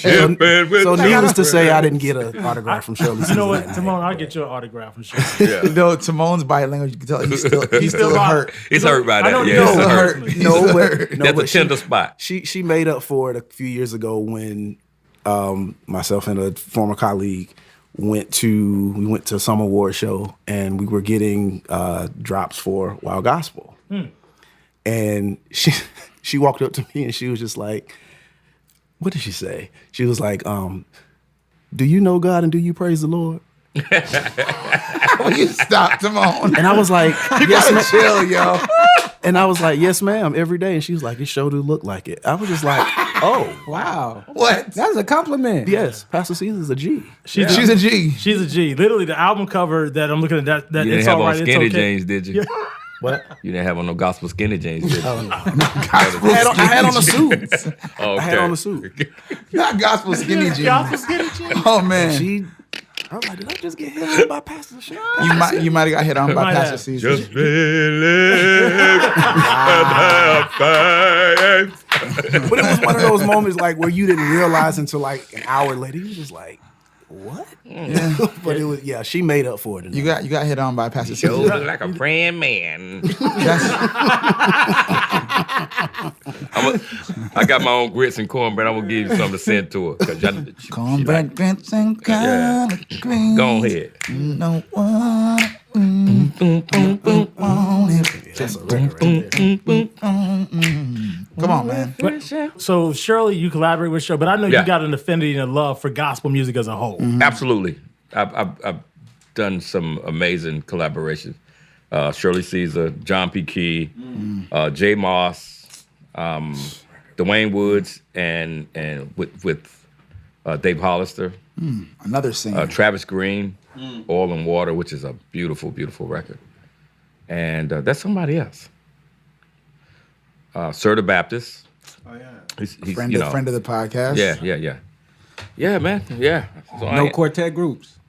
Chip in with So your needless to say, friends. I didn't get an autograph from Shirley. You know what, Caesar. Timon? I'll get your autograph from Shirley. Yeah. You know, Timon's body language, you can tell he's still hurt. He's hurt by I know that. you Yeah, know it's it hurt. hurts. No, That's a but tender spot. She made up for it a few years ago when myself and a former colleague went to some award show, and we were getting drops for Wild Gospel. And she walked up to me and she was just like, what did she say? She was like, do you know God and do you praise the Lord? Will you stop, Timon? And I was like, You yes, gotta ma'am. chill, yo. And I was like, yes, ma'am, every day. And she was like, it sure do look like it. I was just like, oh, Wow. What? That was a compliment. yes, Pastor Caesar's a G. She's a G. She's a G. Literally, the album cover that I'm looking at, that You didn't it's have all on right. It's skinny okay. jeans, did you? What? You didn't have on no gospel skinny jeans, did you? I had on a suit. Okay. I had on a suit. Not gospel skinny jeans. Gospel skinny jeans. Oh man, I was like, did I just get hit on by Pastor Shea? you might have got hit on by Might Pastor have. Caesar. Just believe and have faith. But it was one of those moments where you didn't realize until an hour later. You was just like, what? Yeah. But it was, she made up for it. You got hit on by Pastor You Caesar. look like a praying man. I got my own grits and cornbread. I'm gonna give you something to send to her. Cornbread, grits, and collard greens. Go ahead. No one. Come on, man. So Shirley, you collaborate with Shirley, but I know Yeah. you got an affinity and a love for gospel music as a whole. Absolutely. I've done some amazing collaborations. Shirley Caesar, John P. Key, Jay Moss, Dwayne Woods and with Dave Hollister. Another singer. Travis Green, Oil and Water, which is a beautiful, beautiful record. And that's somebody else. Sir the Baptist. Oh, yeah. He's friend you of the podcast. Yeah. Yeah, man. Yeah. So No quartet groups.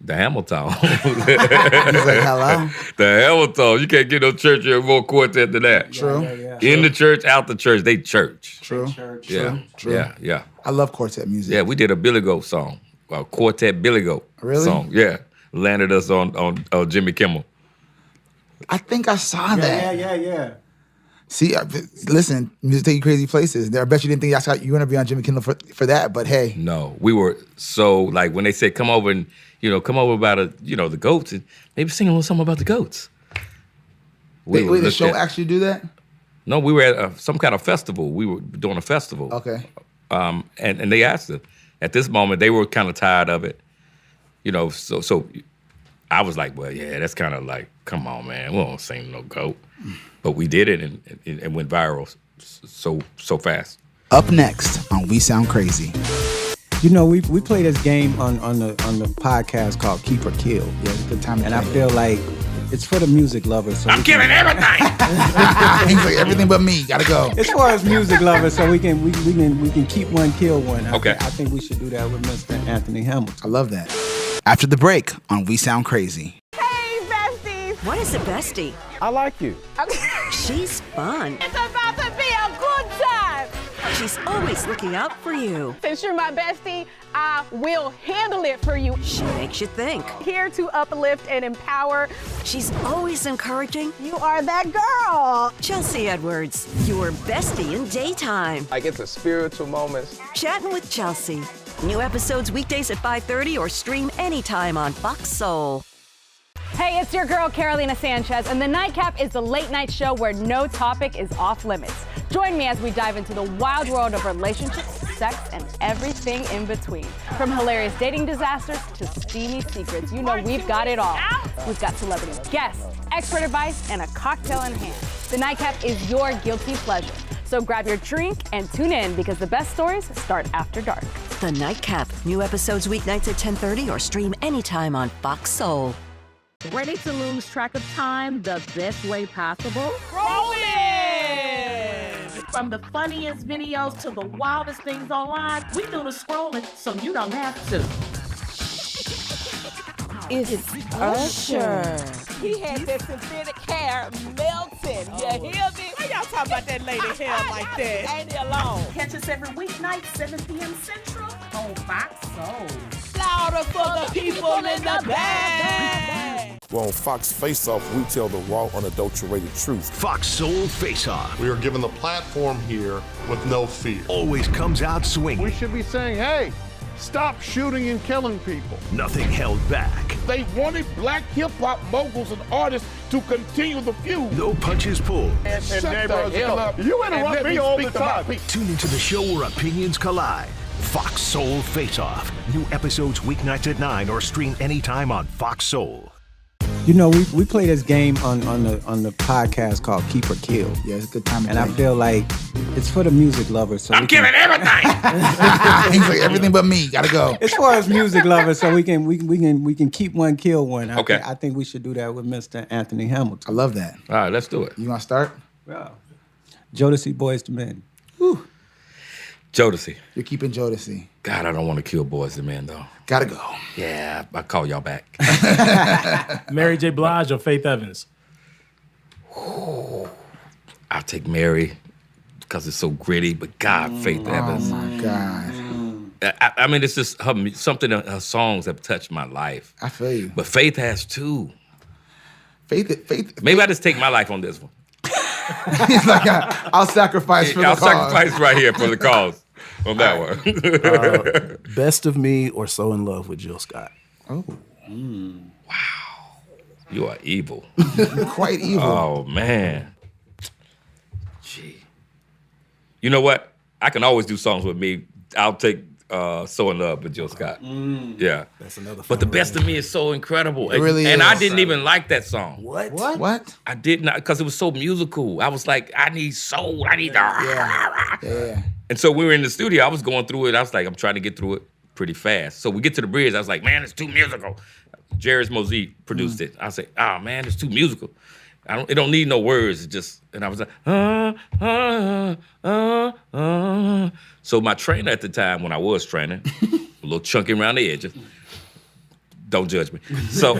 The Hamilton. He's like, hello? The Hamilton. You can't get no church here more quartet than that. True. In the church, out the church, they church. True. Yeah. True. Yeah. I love quartet music. Yeah, we did a Billy Goat song. A quartet Billy Goat song. Yeah. Landed us on Jimmy Kimmel. I think I saw that. Yeah. See, listen, music take you crazy places. I bet you didn't think you were going to be on Jimmy Kimmel for that, but hey. No, we were so, like, when they said come over and, come over about, the goats, and maybe sing a little something about the goats. Wait, the show actually do that? No, we were at some kind of festival. We were doing a festival. Okay. And they asked us. At this moment, they were kind of tired of it. So I was like, well, yeah, that's kind of like, come on, man, we don't sing no goat. But we did it and it went viral so fast. Up next on We Sound Crazy. We play this game on the podcast called Keep or Kill. Yeah, it's a good time. And I feel like it's for the music lovers. So I'm giving everything. He's like, everything but me. Gotta go. As far as music lovers, so we can keep one, kill one. Okay. I think we should do that with Mr. Anthony Hamilton. I love that. After the break on We Sound Crazy. Hey, besties. What is a bestie? I like you. She's fun. It's about to be a good time. She's always looking out for you. Since you're my bestie, I will handle it for you. She makes you think. Here to uplift and empower. She's always encouraging. You are that girl. Chelsea Edwards, your bestie in daytime. Like it's a spiritual moment. Chatting with Chelsea. New episodes weekdays at 5:30 or stream anytime on Fox Soul. Hey, it's your girl, Carolina Sanchez, and The Nightcap is the late night show where no topic is off limits. Join me as we dive into the wild world of relationships, sex, and everything in between. From hilarious dating disasters to steamy secrets, we've got it all. We've got celebrity guests, expert advice, and a cocktail in hand. The Nightcap is your guilty pleasure. So grab your drink and tune in because the best stories start after dark. The Nightcap. New episodes weeknights at 10:30 or stream anytime on Fox Soul. Ready to lose track of time the best way possible? Rolling! From the funniest videos to the wildest things online, we do the scrolling so you don't have to. It's Usher. He had that synthetic hair melting. You hear me? Why y'all talking about that lady hair like that? Ain't it alone? Catch us every weeknight, 7 p.m. Central on Fox Soul. Louder for the people in the back. Well, on Fox Face Off, we tell the raw, unadulterated truth. Fox Soul Face Off We are given the platform here with no fear. always comes out swinging. We should be saying, hey, stop shooting and killing people. Nothing held back. They wanted black hip-hop moguls and artists to continue the feud. No punches pulled. And shut the hell up. You interrupt me all the time. Tune into the show where opinions collide. Fox Soul Face Off. New episodes weeknights at 9 or stream anytime on Fox Soul. We play this game on the podcast called Keep or Kill. Yeah, it's a good time. And I feel like it's for the music lovers. So I'm giving everything. He's like, everything but me. Gotta go. As far as music lovers, so we can keep one, kill one. Okay. I think we should do that with Mr. Anthony Hamilton. I love that. All right, let's do it. You want to start? Yeah. Jodeci Boys to Men. Jodeci. You're keeping Jodeci. God, I don't want to kill Boys and Men, though. Gotta go. Yeah, I'll call y'all back. Mary J. Blige or Faith Evans? I'll take Mary because it's so gritty, but God, Faith Evans. Oh, my God. I mean, it's just something in her songs have touched my life. I feel you. But Faith has too. Faith. Maybe I just take my life on this one. He's like, I'll sacrifice for the cause. I'll sacrifice right here for the cause on that one. Best of Me or So in Love with Jill Scott. Oh. Wow. You are evil. Quite evil. Oh, man. Gee. You know what? I can always do songs with me. I'll take So in Love with Jill Scott. Yeah. That's another. But The Best of Me is so incredible. It really and is. I didn't even like that song. What? I did not, because it was so musical. I was like, I need soul. I need the. Yeah. And so we were in the studio. I was going through it. I was like, I'm trying to get through it pretty fast. So we get to the bridge. I was like, man, it's too musical. Jairus Mosey produced it. I was like, oh man, it's too musical. It don't need no words. It's just, and I was like, So my trainer at the time, when I was training, a little chunky around the edges. Don't judge me. So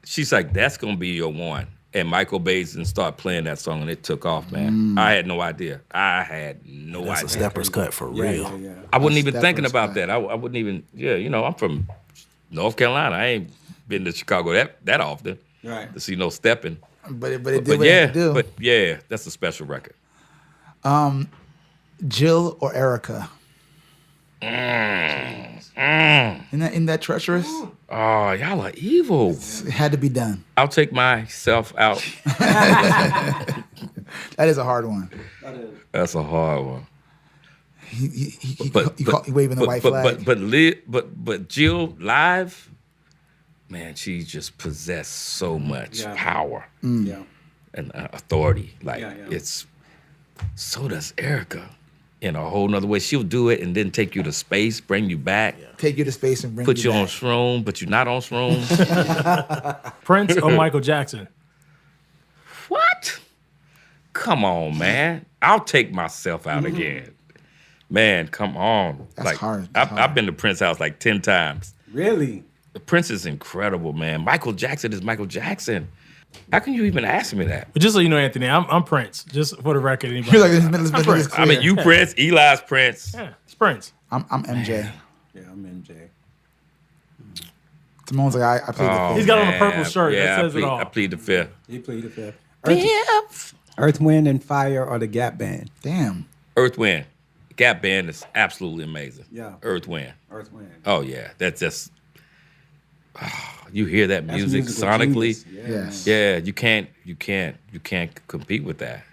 she's like, that's gonna be your one. And Michael Basin started playing that song and it took off, man. I had no idea. That's a stepper's cut for real. I wasn't even thinking about that. I wouldn't even, I'm from North Carolina. I ain't been to Chicago that often to see no stepping. But it did what it do. But yeah, that's a special record. Jill or Erica? Isn't that treacherous? Oh, y'all are evil. It had to be done. I'll take myself out. That is a hard one. That's a hard one. He waving the white flag. But Jill live, man, she just possessed so much power and authority. It's so does Erica. In a whole nother way. She'll do it and then take you to space, bring you back. Take you to space and bring Put you you on back. shroom, but you're not on shroom. Prince or Michael Jackson? What? Come on, man. I'll take myself out again. Man, come on. That's hard. I've been to Prince's house like 10 times. Really? The Prince is incredible, man. Michael Jackson is Michael Jackson. How can you even ask me that? But just so you know, Anthony, I'm Prince. Just for the record, anybody. You're like, I'm let's make Prince. this I mean, you Prince, Eli's Prince. Yeah, it's Prince. I'm MJ. Yeah, I'm MJ. Timon's like, I played the fifth. He's got on a purple shirt. Yeah, that says it all. I plead the fifth. He played the fifth. Earth, Wind, and Fire or the Gap Band? Damn. Earth Wind. Gap Band is absolutely amazing. Yeah. Earth Wind. Earth, Wind. Oh yeah, that's just you hear that That's music musical sonically. genius. Yeah, you can't compete with that.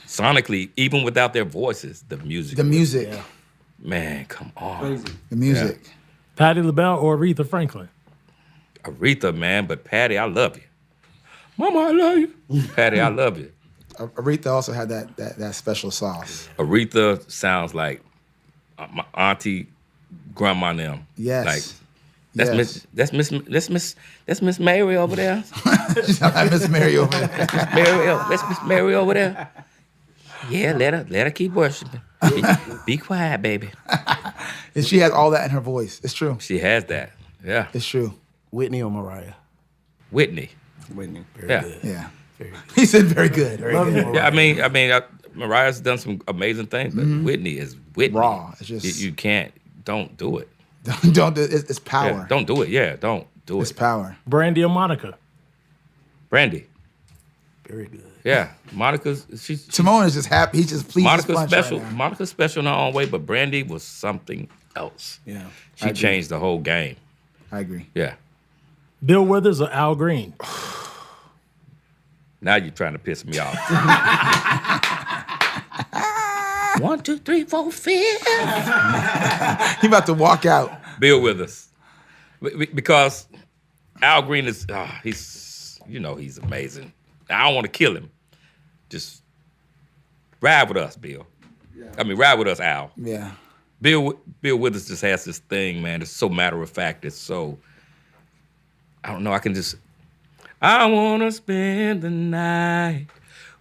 Sonically, even without their voices, the music. The music. Man, come on. Crazy. The music. Patti LaBelle or Aretha Franklin? Aretha, man, but Patti, I love you. Mama, I love you. Patti, I love you. Aretha also had that special sauce. Aretha sounds like my auntie, grandma and them. Yes. Like that's Miss Mary over there. Miss Mary over there. That's Miss Mary over there. Yeah, let her keep worshiping. Be quiet, baby. And she has all that in her voice. It's true. She has that. Yeah. It's true. Whitney or Mariah? Whitney. Whitney. Yeah. Good. Yeah. Very good. He said very good. Very good. Yeah, I mean, Mariah's done some amazing things, but Whitney is Whitney. Raw. It's just you can't. Don't do it. don't do it. It's power. Yeah, don't do it. Yeah, don't do It's it. power. Brandy or Monica? Brandy. Very good. Yeah, Monica's. She's Timon is just happy. He's just pleased. Monica's special. Monica's special in her own way, but Brandy was something else. Yeah. She changed the whole game. I agree. Yeah. Bill Withers or Al Green? Now you're trying to piss me off. 1, 2, 3, 4, 5. He about to walk out. Bill Withers, because Al Green is he's amazing. I don't want to kill him. Just ride with us, Bill. I mean, ride with us, Al. Yeah. Bill Withers just has this thing, man. It's so matter of fact. It's so, I don't know. I want to spend the night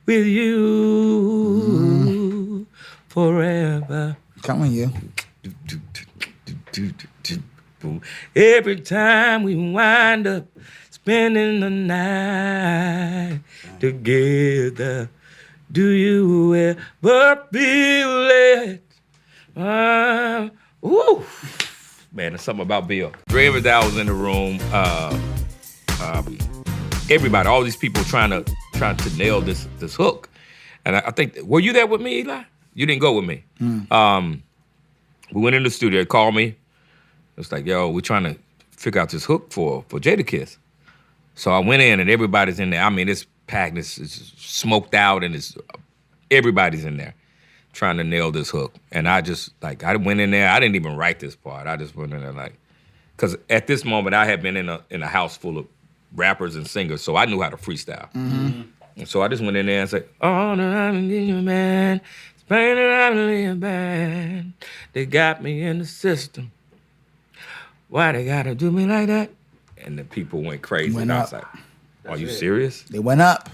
with you forever. Come on, you. Every time we wind up spending the night together, do you ever feel it? Ooh. Man, there's something about Bill. Dre Vidal was in the room. Everybody, all these people trying to nail this hook. And I think, were you there with me, Eli? You didn't go with me. We went in the studio, called me. It's like, yo, we're trying to figure out this hook for Jadakiss. So I went in and everybody's in there. I mean, it's packed, it's smoked out, and everybody's in there trying to nail this hook. And I just, like, I went in there. I didn't even write this part. I just went in there, like, because at this moment, I had been in a house full of rappers and singers, so I knew how to freestyle. Mm-hmm. And so I just went in there and said, "Oh, no, I'm a man. It's playing around a band. They got me in the system. Why they gotta do me like that?" And the people went crazy. Went and I was up. like, "Are you serious?" They went up.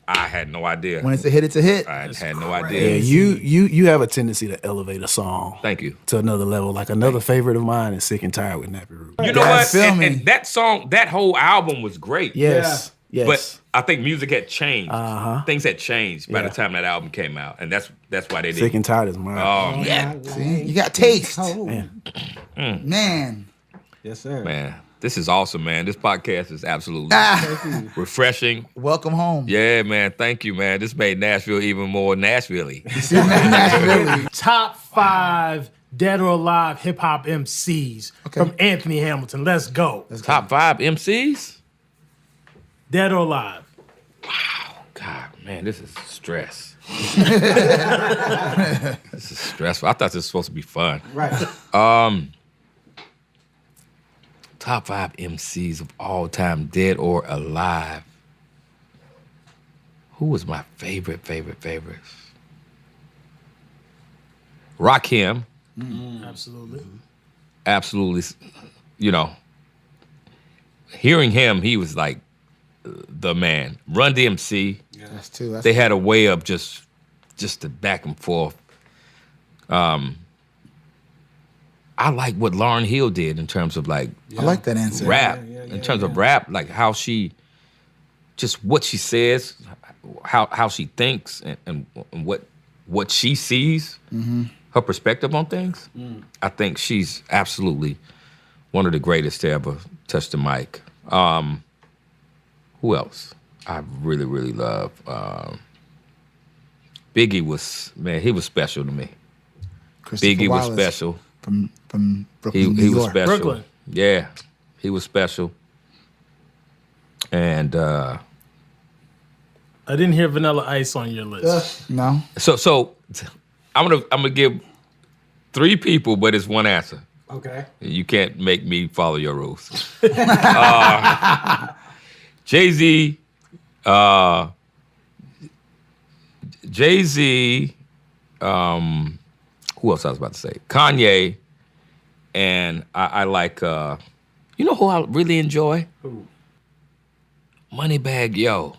I had no idea. When it's a hit, it's a hit. I had no idea. Yeah, you have a tendency to elevate a song. Thank you. To another level. Like another favorite of mine is "Sick and Tired" with Nappy Roots. You know what? And that song, that whole album was great. Yes. Yeah. Yes. But I think music had changed. Uh-huh. Things had changed by Yeah. the time that album came out, and that's why they did. "Sick and Tired" is mine. Oh yeah. See, you got taste. Mm. Man. Yes, sir. Man, this is awesome, man. This podcast is absolutely refreshing. Welcome home. Yeah, man. Thank you, man. This made Nashville even more Nashville-y. Top 5 dead or alive hip hop MCs from Anthony Hamilton. Let's go. Top 5 MCs? Dead or alive. God, man, this is stress. This is stressful. I thought this was supposed to be fun. Right. Top 5 MCs of all time, dead or alive. Who was my favorites? Rakim. Absolutely. Absolutely. You know, hearing him, he was like the man. Run DMC. That's two. They had a way of just the back and forth. I like what Lauryn Hill did in terms of like I like that answer. rap. In terms of rap, like how she, just what she says, how she thinks, and what she sees, her perspective on things. I think she's absolutely one of the greatest to ever touch the mic. Who else? I really, really love. Biggie was, man, he was special to me. Biggie was Wallace special. From Brooklyn, New He was York. special. Brooklyn. Yeah, he was special. And I didn't hear Vanilla Ice on your list. No. so I'm gonna give 3 people, but it's one answer. Okay. You can't make me follow your rules. Jay-Z, who else I was about to say? Kanye, and I like, you know who I really enjoy? Who? Moneybagg Yo.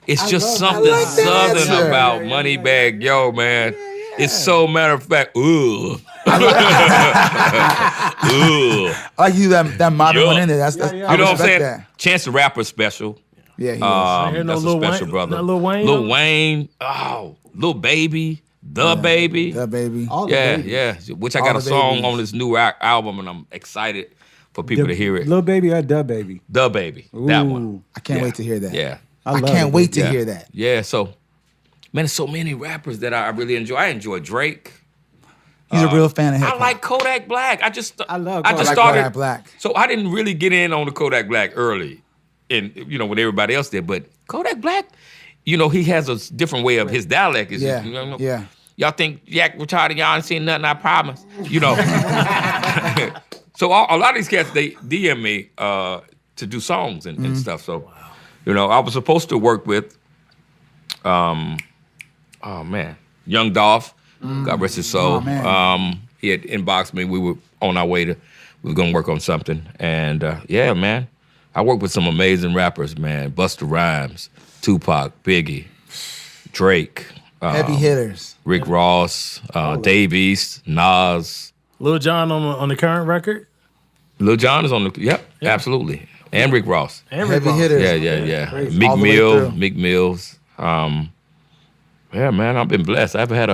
It's I just love something that. I like that southern answer. about Moneybagg Yo, man. It's so matter of fact, ugh. I like you that modern Yeah. one in there. That's You I know what I'm respect saying? that. Chance the Rapper special. Yeah, he is. I hear no That's a Lil special Wayne- brother. no Lil Wayne? Lil Wayne. Oh, Lil Baby. The Baby. The Baby. All the Yeah, babies. yeah. Which I All got a the song babies. on this new album, and I'm excited for people to hear it. Lil Baby or Da Baby? The Baby. That one. Ooh. I can't Yeah. wait to hear that. Yeah. I love can't it. wait to Yeah. hear that. Yeah, so, man, there's so many rappers that I really enjoy. I enjoy Drake. He's a real fan of hip I hop. like Kodak Black. I just I love I Kodak. just I like started. Kodak Black. So I didn't really get in on the Kodak Black early, when everybody else did. But Kodak Black, he has a different way of his dialect. Is Yeah, just, yeah. Y'all think Yak retarded? Y'all ain't seen nothing. I promise. So a lot of these cats, they DM me to do songs and stuff. So, I was supposed to work with, Young Dolph. God rest his soul. Oh, man. He had inboxed me. We were on our way we were gonna work on something. And yeah, man, I worked with some amazing rappers, man. Busta Rhymes, Tupac, Biggie, Drake. Heavy hitters. Rick Ross, Dave East, Nas. Lil Jon on the current record. Lil Jon is on the, yep, absolutely. And Rick Ross. And Rick Heavy Ross. hitters. Yeah. Crazy. Meek All the way Mill, through. Meek Mills. Yeah, man, I've been blessed. I've had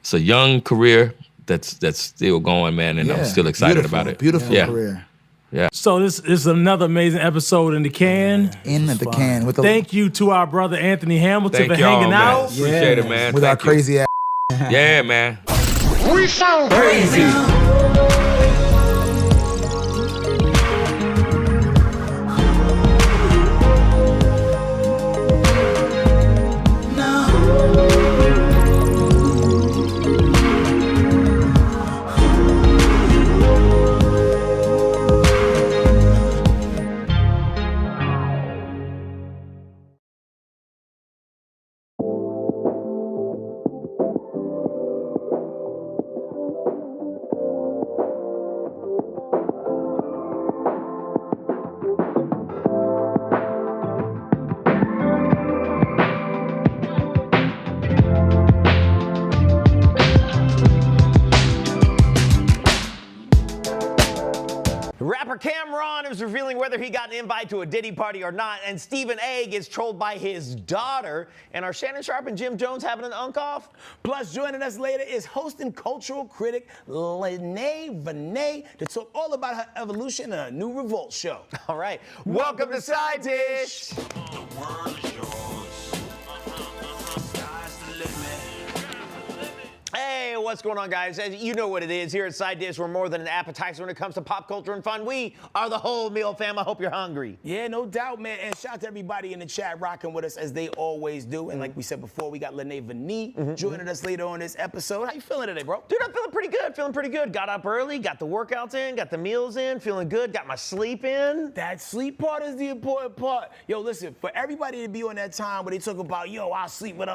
it's a young career that's still going, man, and I'm Yeah. still excited Beautiful, about it. Beautiful Yeah. career. So this is another amazing episode in the can. In the can with the Thank you to our brother Anthony Hamilton Thank for y'all, hanging man. out. Appreciate it, man. with our Thank you. crazy ass. Yeah, man. We sound crazy. Rapper Cameron is revealing whether he got an invite to a Diddy party or not, and Stephen A gets trolled by his daughter. And are Shannon Sharpe and Jim Jones having an unk-off? Plus, joining us later is host and cultural critic Lene Vinay to talk all about her evolution and her new Revolt show. All right. Welcome to Side Dish. The world is yours. Sky's the limit. Hey, what's going on, guys? As you know what it is, here at Side Dish, we're more than an appetizer when it comes to pop culture and fun. We are the whole meal fam. I hope you're hungry. Yeah, no doubt, man. And shout out to everybody in the chat rocking with us as they always do. And like we said before, we got Lene Vinay joining us later on this episode. How you feeling today, bro? Dude, I'm feeling pretty good. Got up early, got the workouts in, got the meals in, feeling good, got my sleep in. That sleep part is the important part. Yo, listen, for everybody to be on that time where they talk about, yo, I'll sleep when I'm